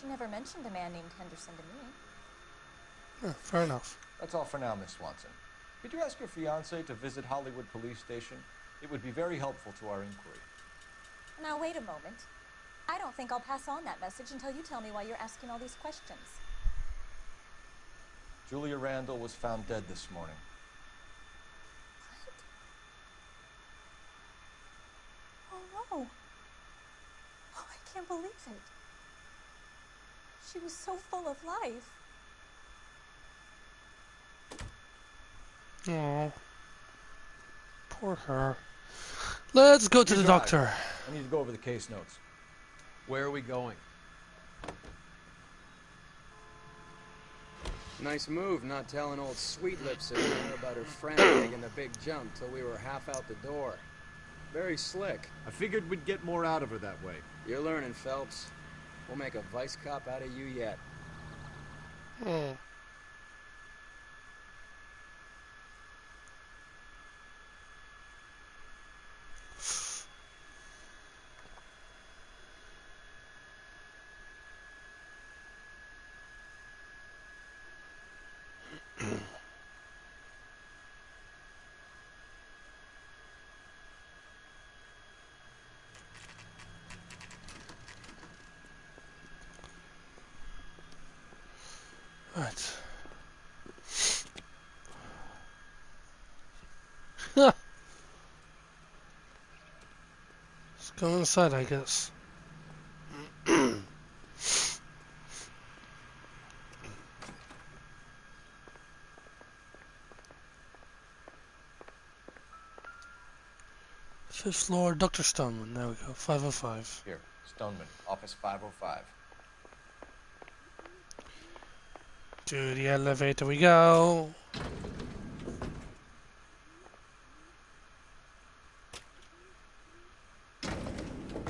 She never mentioned a man named Henderson to me. Yeah, fair enough. That's all for now, Miss Swanson. Could you ask your fiancé to visit Hollywood Police Station? It would be very helpful to our inquiry. Now, wait a moment. I don't think I'll pass on that message until you tell me why you're asking all these questions. Julia Randall was found dead this morning. Oh, no. Oh, I can't believe it. She was so full of life. Oh, poor her. Let's go to the doctor. I need to go over the case notes. Where are we going? Nice move, not telling old Sweet Lips in there about her friend taking the big jump till we were half out the door. Very slick. I figured we'd get more out of her that way. You're learning, Phelps. We'll make a vice cop out of you yet. Hmm. Right. Let's go inside, I guess. Fifth floor, Dr. Stoneman. There we go. 505. Here, Stoneman, office 505. To the elevator we go.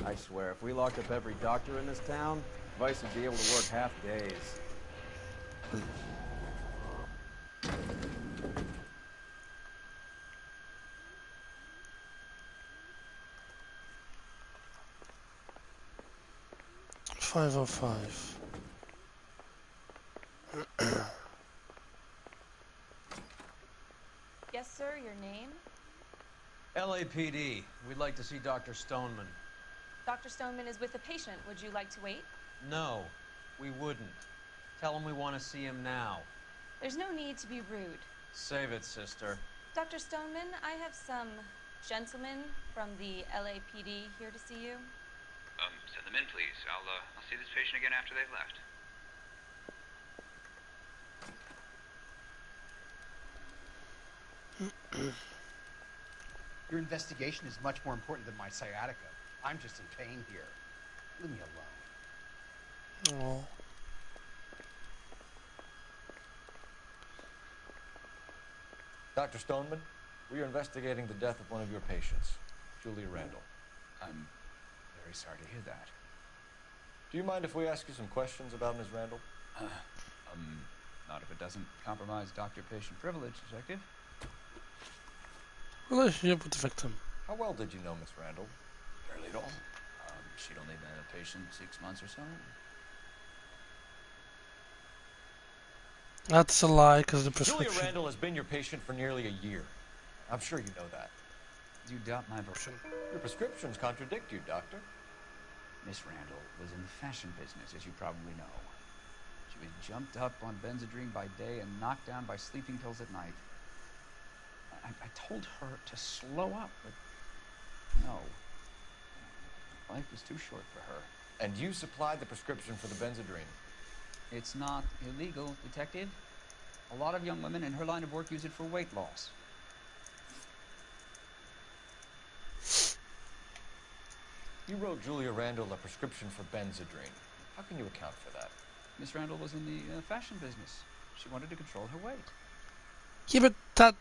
I swear, if we locked up every doctor in this town, Vice would be able to work half days. .505. Yes, sir, your name? LAPD. We'd like to see Dr. Stoneman. Dr. Stoneman is with a patient. Would you like to wait? No, we wouldn't. Tell him we want to see him now. There's no need to be rude. Save it, sister. Dr. Stoneman, I have some gentlemen from the LAPD here to see you. Send them in, please. I'll see this patient again after they've left. Your investigation is much more important than my sciatica. I'm just in pain here. Leave me alone. Oh. Dr. Stoneman, we are investigating the death of one of your patients, Julia Randall. I'm very sorry to hear that. Do you mind if we ask you some questions about Ms. Randall? Not if it doesn't compromise doctor-patient privilege, Detective. Relationship with the victim. How well did you know Miss Randall? Barely at all. She'd only been a patient 6 months or so. That's a lie, because the prescription. Julia Randall has been your patient for nearly a year. I'm sure you know that. You doubt my version. Your prescriptions contradict you, Doctor. Miss Randall was in the fashion business, as you probably know. She was jumped up on Benzedrine by day and knocked down by sleeping pills at night. I told her to slow up, but no. Life was too short for her. And you supplied the prescription for the Benzedrine. It's not illegal, Detective. A lot of young women in her line of work use it for weight loss. You wrote Julia Randall a prescription for Benzedrine. How can you account for that? Miss Randall was in the fashion business. She wanted to control her weight. Yeah, but that...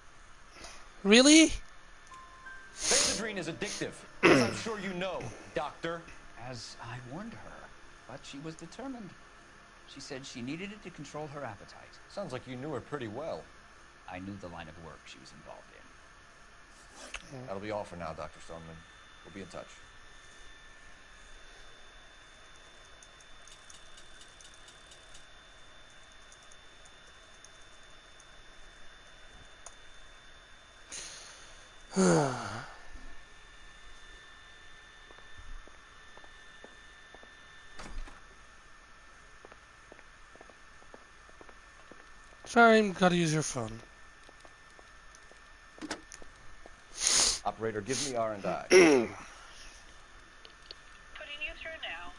Really? Benzedrine is addictive, as I'm sure you know, Doctor. As I warned her, but she was determined. She said she needed it to control her appetite. Sounds like you knew her pretty well. I knew the line of work she was involved in. That'll be all for now, Dr. Stoneman. We'll be in touch. Fine, gotta use your phone. Operator, give me R&I. Putting you through now.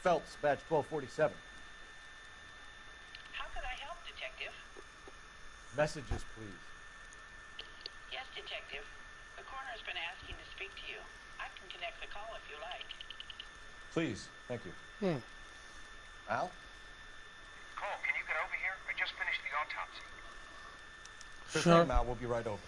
Phelps, badge 1247. How could I help, Detective? Messages, please. Yes, Detective. The coroner's been asking to speak to you. I can connect the call if you like. Please, thank you. Al? Cole, can you get over here? I just finished the autopsy. Sure thing, Al. We'll be right over.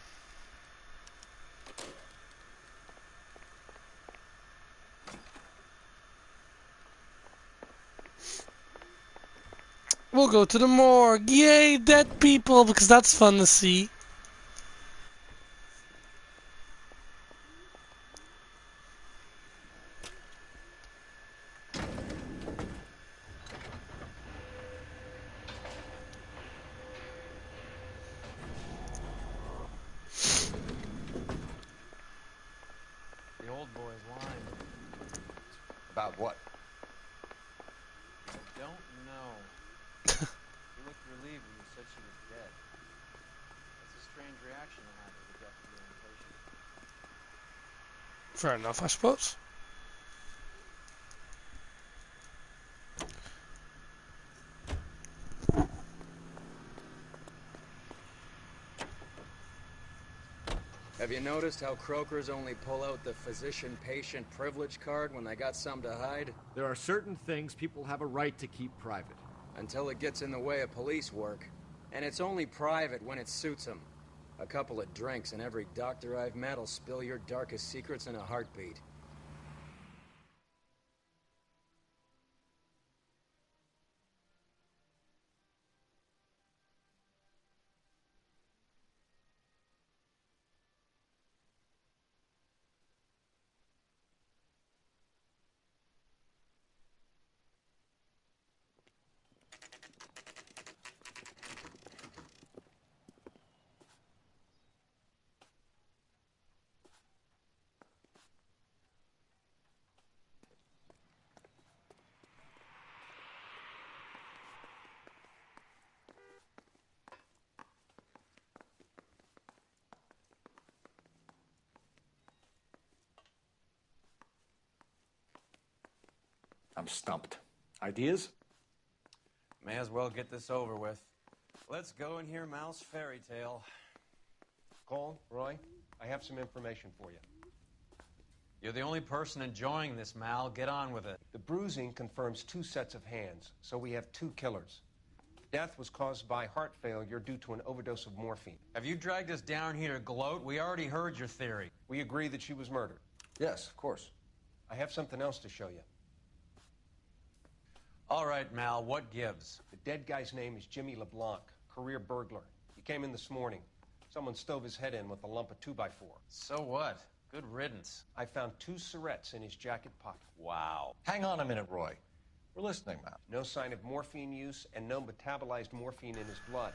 We'll go to the morgue. Yay, dead people, because that's fun to see. The old boy's lying. About what? I don't know. You looked relieved when you said she was dead. That's a strange reaction to have to the death of your own patient. Fair enough, I suppose. Have you noticed how Croakers only pull out the physician-patient privilege card when they got something to hide? There are certain things people have a right to keep private. Until it gets in the way of police work. And it's only private when it suits them. A couple of drinks and every doctor I've met will spill your darkest secrets in a heartbeat. I'm stumped. Ideas? May as well get this over with. Let's go and hear Mal's fairy tale. Cole, Roy, I have some information for you. You're the only person enjoying this, Mal. Get on with it. The bruising confirms 2 sets of hands, so we have 2 killers. Death was caused by heart failure due to an overdose of morphine. Have you dragged us down here to gloat? We already heard your theory. We agree that she was murdered. Yes, of course. I have something else to show you. All right, Mal, what gives? The dead guy's name is Jimmy LeBlanc, career burglar. He came in this morning. Someone stove his head in with a lump of 2x4. So what? Good riddance. I found 2 cigarettes in his jacket pocket. Wow. Hang on a minute, Roy. We're listening, Mal. No sign of morphine use and no metabolized morphine in his blood.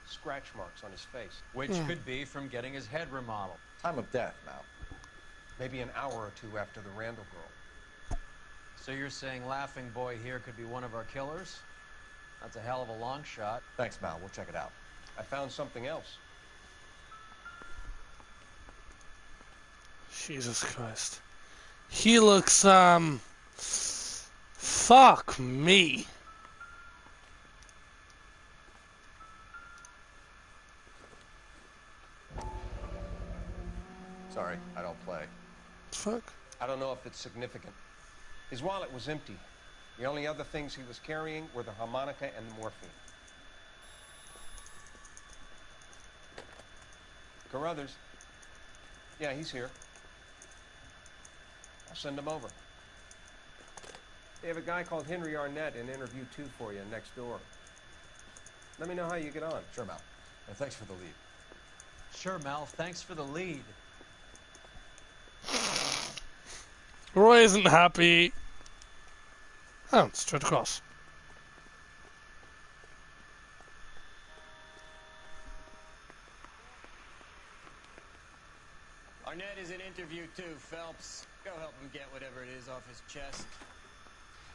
Scratch marks on his face. Which could be from getting his head remodeled. Time of death, Mal. Maybe an hour or 2 after the Randall girl. So you're saying Laughing Boy here could be one of our killers? That's a hell of a long shot. Thanks, Mal. We'll check it out. I found something else. Jesus Christ. He looks, fuck me. Sorry, I don't play. Fuck. I don't know if it's significant. His wallet was empty. The only other things he was carrying were the harmonica and the morphine. Carruthers. Yeah, he's here. I'll send him over. They have a guy called Henry Arnett in interview 2 for you next door. Let me know how you get on. Sure, Mal. And thanks for the lead. Sure, Mal. Thanks for the lead. Roy isn't happy. Oh, straight across. Arnett is in interview 2, Phelps. Go help him get whatever it is off his chest.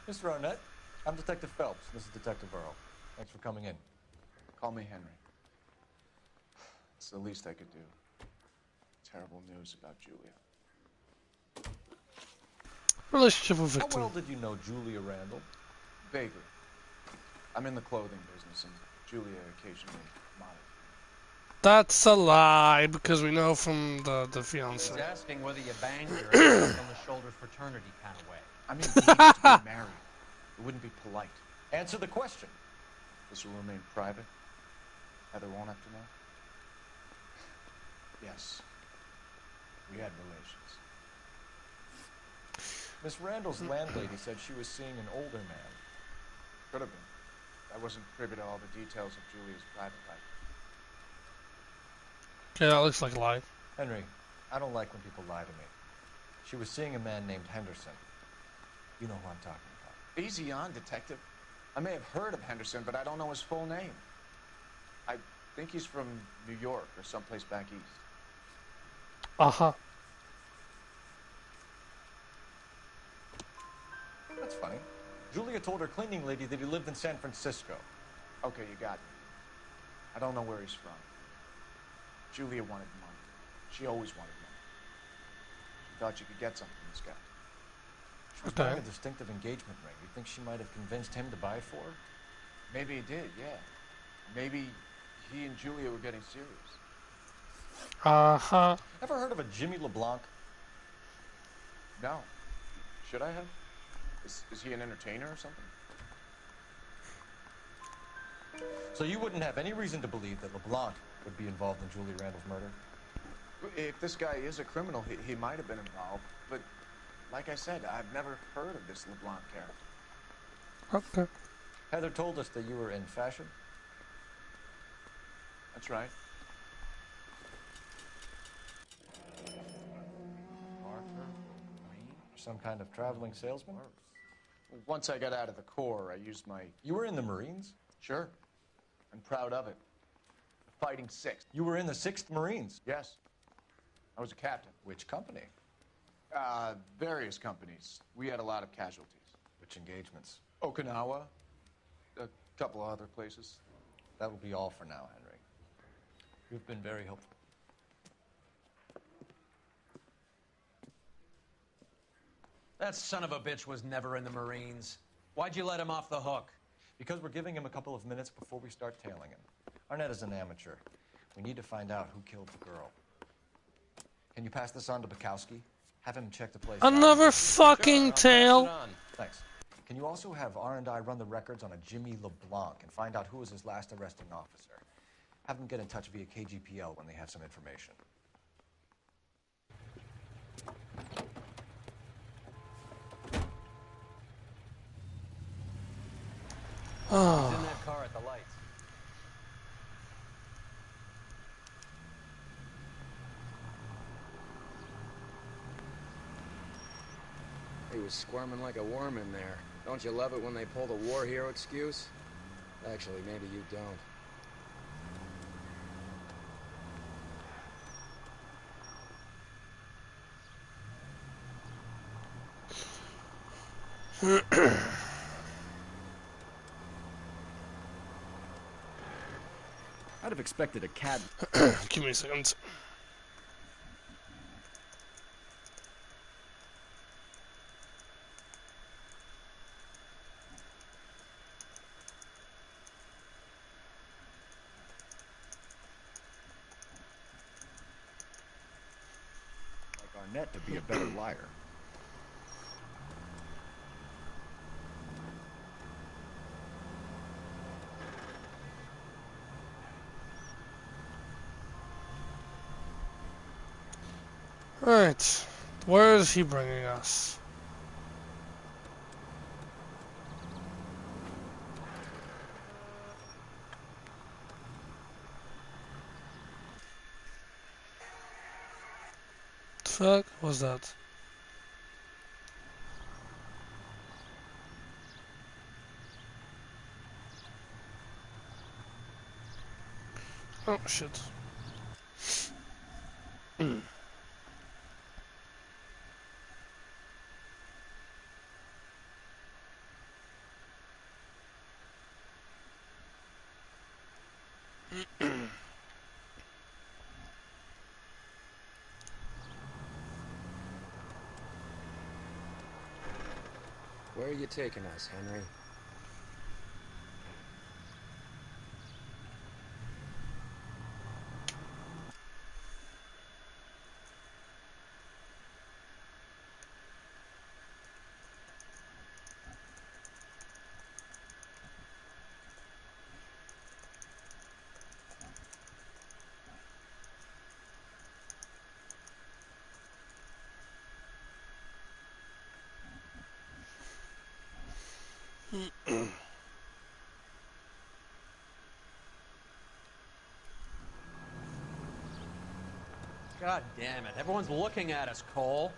Mr. Arnett, I'm Detective Phelps. This is Detective Earl. Thanks for coming in. Call me Henry. It's the least I could do. Terrible news about Julia. Relationship with victim. How well did you know Julia Randall? Vaguely. I'm in the clothing business, and Julia occasionally models. That's a lie, because we know from the fiance. He's asking whether you banged her in a on-the-shoulder fraternity kind of way. I mean, we need to be married. It wouldn't be polite. Answer the question. This will remain private. Heather won't have to know. Yes. We had relations. Miss Randall's landlady said she was seeing an older man. Could have been. I wasn't privy to all the details of Julia's private life. Okay, that looks like a lie. Henry, I don't like when people lie to me. She was seeing a man named Henderson. You know who I'm talking about. Easy on, Detective. I may have heard of Henderson, but I don't know his full name. I think he's from New York or someplace back east. Uh-huh. That's funny. Julia told her cleaning lady that he lived in San Francisco. Okay, you got me. I don't know where he's from. Julia wanted money. She always wanted money. She thought she could get something from this guy. She was wearing a distinctive engagement ring. You think she might have convinced him to buy it for her? Maybe he did, yeah. Maybe he and Julia were getting serious. Uh-huh. Ever heard of a Jimmy LeBlanc? No. Should I have? Is he an entertainer or something? So you wouldn't have any reason to believe that LeBlanc would be involved in Julia Randall's murder? If this guy is a criminal, he might have been involved. But like I said, I've never heard of this LeBlanc character. Okay. Heather told us that you were in fashion. That's right. Some kind of traveling salesman? Once I got out of the Corps, I used my... You were in the Marines? Sure. I'm proud of it. The Fighting 6th. You were in the 6th Marines? Yes. I was a captain. Which company? Various companies. We had a lot of casualties. Which engagements? Okinawa. A couple of other places. That will be all for now, Henry. You've been very helpful. That son of a bitch was never in the Marines. Why'd you let him off the hook? Because we're giving him a couple of minutes before we start tailing him. Arnett is an amateur. We need to find out who killed the girl. Can you pass this on to Bukowski? Have him check the place out. Another fucking tail. Thanks. Can you also have R&I run the records on a Jimmy LeBlanc and find out who was his last arresting officer? Have them get in touch via KGPL when they have some information. He's in that car at the lights. He was squirming like a worm in there. Don't you love it when they pull the war hero excuse? Actually, maybe you don't. I'd have expected a cab. Give me a second. Like Arnett to be a better liar. Right. Where is he bringing us? Fuck was that? Oh shit. Where are you taking us, Henry? God damn it. Everyone's looking at us, Cole.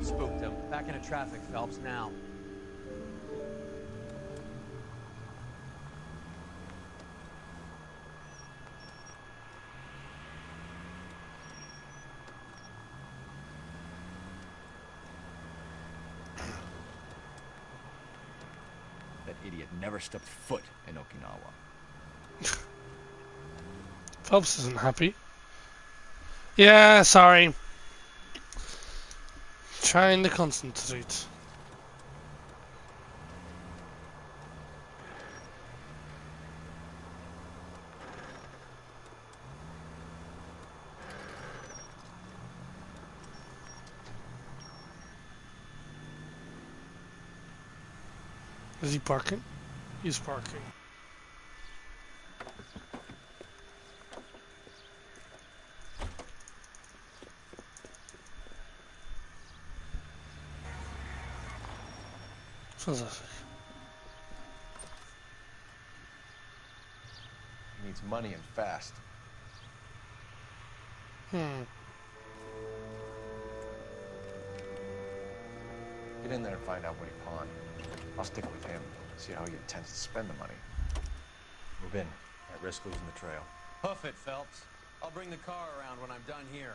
Spooked him. Back into traffic, Phelps, now. That idiot never stepped foot in Okinawa. Phelps isn't happy. Yeah, sorry. Trying to concentrate. Is he parking? He's parking. Fantastic. He needs money and fast. Get in there and find out what he pawned. I'll stick with him, see how he intends to spend the money. Move in. At risk losing the trail. Hoof it, Phelps. I'll bring the car around when I'm done here.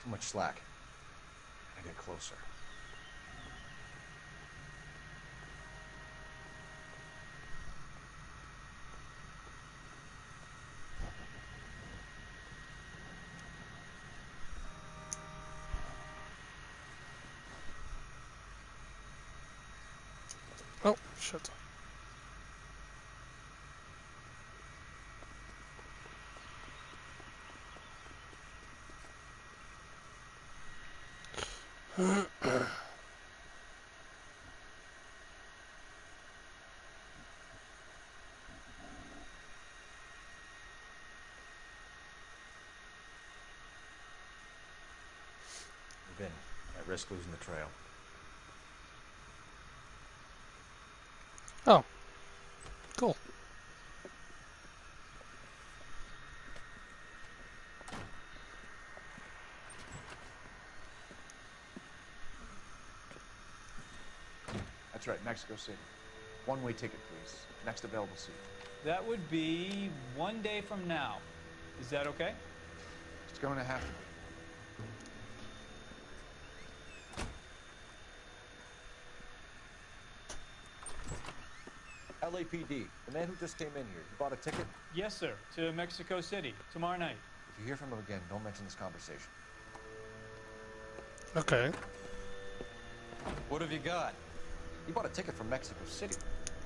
Too much slack. Gotta get closer. Oh, shit. Move in. At risk losing the trail. Oh. Cool. That's right, Mexico City. One-way ticket, please. Next available seat. That would be 1 day from now. Is that okay? It's going to have to be. LAPD, the man who just came in here, he bought a ticket? Yes, sir. To Mexico City, tomorrow night. If you hear from him again, don't mention this conversation. Okay. What have you got? He bought a ticket from Mexico City.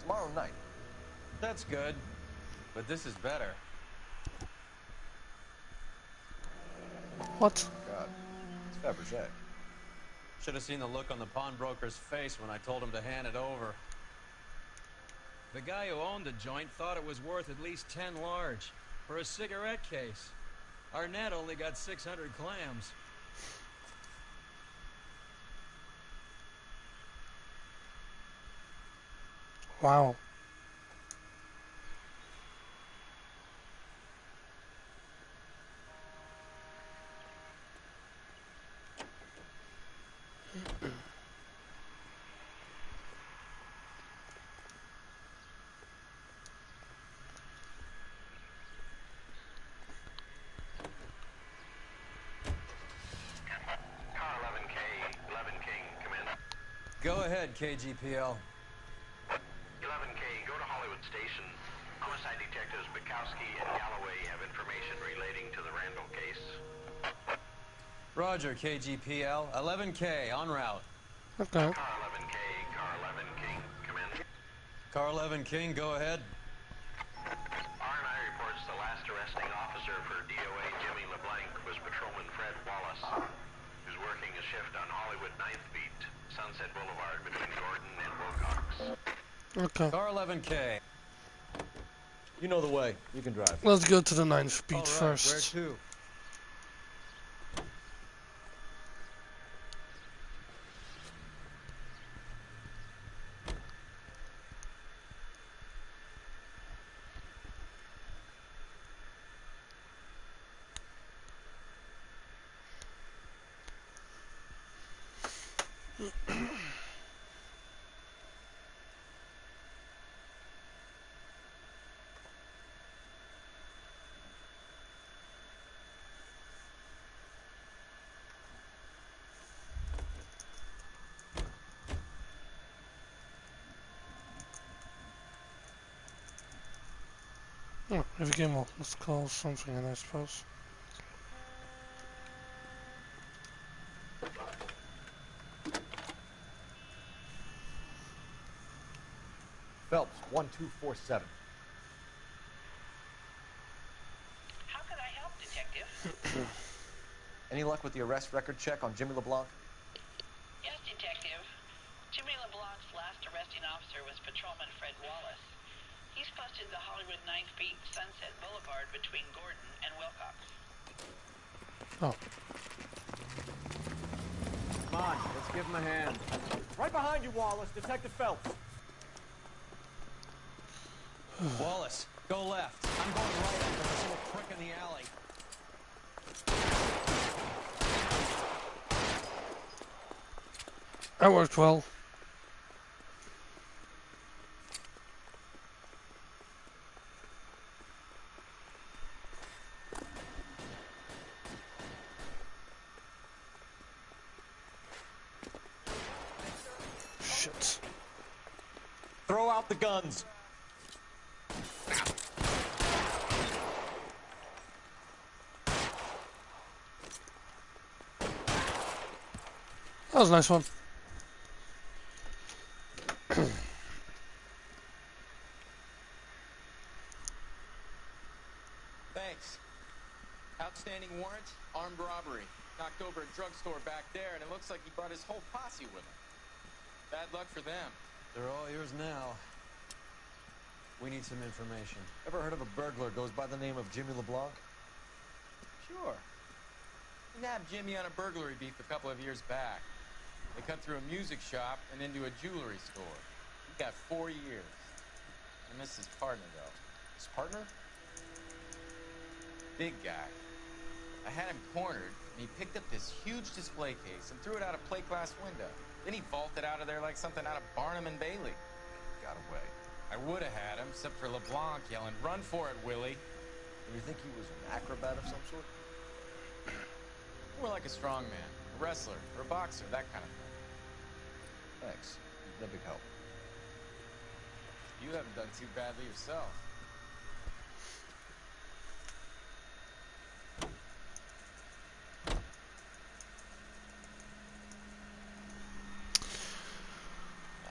Tomorrow night. That's good. But this is better. What? God, it's Fabergé. Should have seen the look on the pawnbroker's face when I told him to hand it over. The guy who owned the joint thought it was worth at least 10 large for a cigarette case. Arnett only got 600 clams. Wow. Car 11K, 11 King, come in. Go ahead, KGPL. 11K, go to Hollywood Station. Homicide detectives Bukowski and Galloway have information relating to the Randall case. Roger, KGPL. 11K, en route. Okay. Car 11K, car 11 King, come in. Car 11 King, go ahead. R&I reports the last arresting officer for DOA Jimmy LeBlanc was Patrolman Fred Wallace, who's working a shift on Hollywood 9th Beat, Sunset Boulevard between Gordon and Wilcox. Okay. Car 11K. You know the way. You can drive. Let's go to the 9th beat All right, first. where to? Oh, every game will let's call something in, I suppose. Phelps, 1247. How could I help, Detective? Any luck with the arrest record check on Jimmy LeBlanc? Yes, Detective. Jimmy LeBlanc's last arresting officer was Patrolman Fred Wallace. He's posted the Hollywood 9th Beat, Sunset Boulevard between Gordon and Wilcox. Oh. Come on, let's give him a hand. Right behind you, Wallace. Detective Phelps. Wallace, go left. I'm going right after this little prick in the alley. That worked well. shit. Throw out the guns. That was a nice one. Thanks. Outstanding warrant, armed robbery. Knocked over a drugstore back there, and it looks like he brought his whole posse with him. Bad luck for them. They're all yours now. We need some information. Ever heard of a burglar goes by the name of Jimmy LeBlanc? Sure. We nabbed Jimmy on a burglary beef a couple of years back. They cut through a music shop and into a jewelry store. He got 4 years. I missed his partner, though. His partner? Big guy. I had him cornered, and he picked up this huge display case and threw it out a plate glass window. Then he vaulted out of there like something out of Barnum and Bailey. Got away. I would have had him, except for LeBlanc yelling, "Run for it, Willie!" And you think he was an acrobat of some sort? More like a strongman, a wrestler, or a boxer, that kind of thing. Thanks. No big help. You haven't done too badly yourself.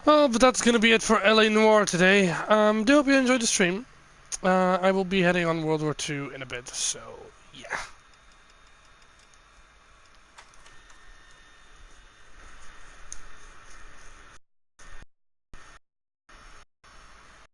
Well, but that's gonna be it for LA Noir today. Do hope you enjoyed the stream. I will be heading on World War II in a bit, so yeah.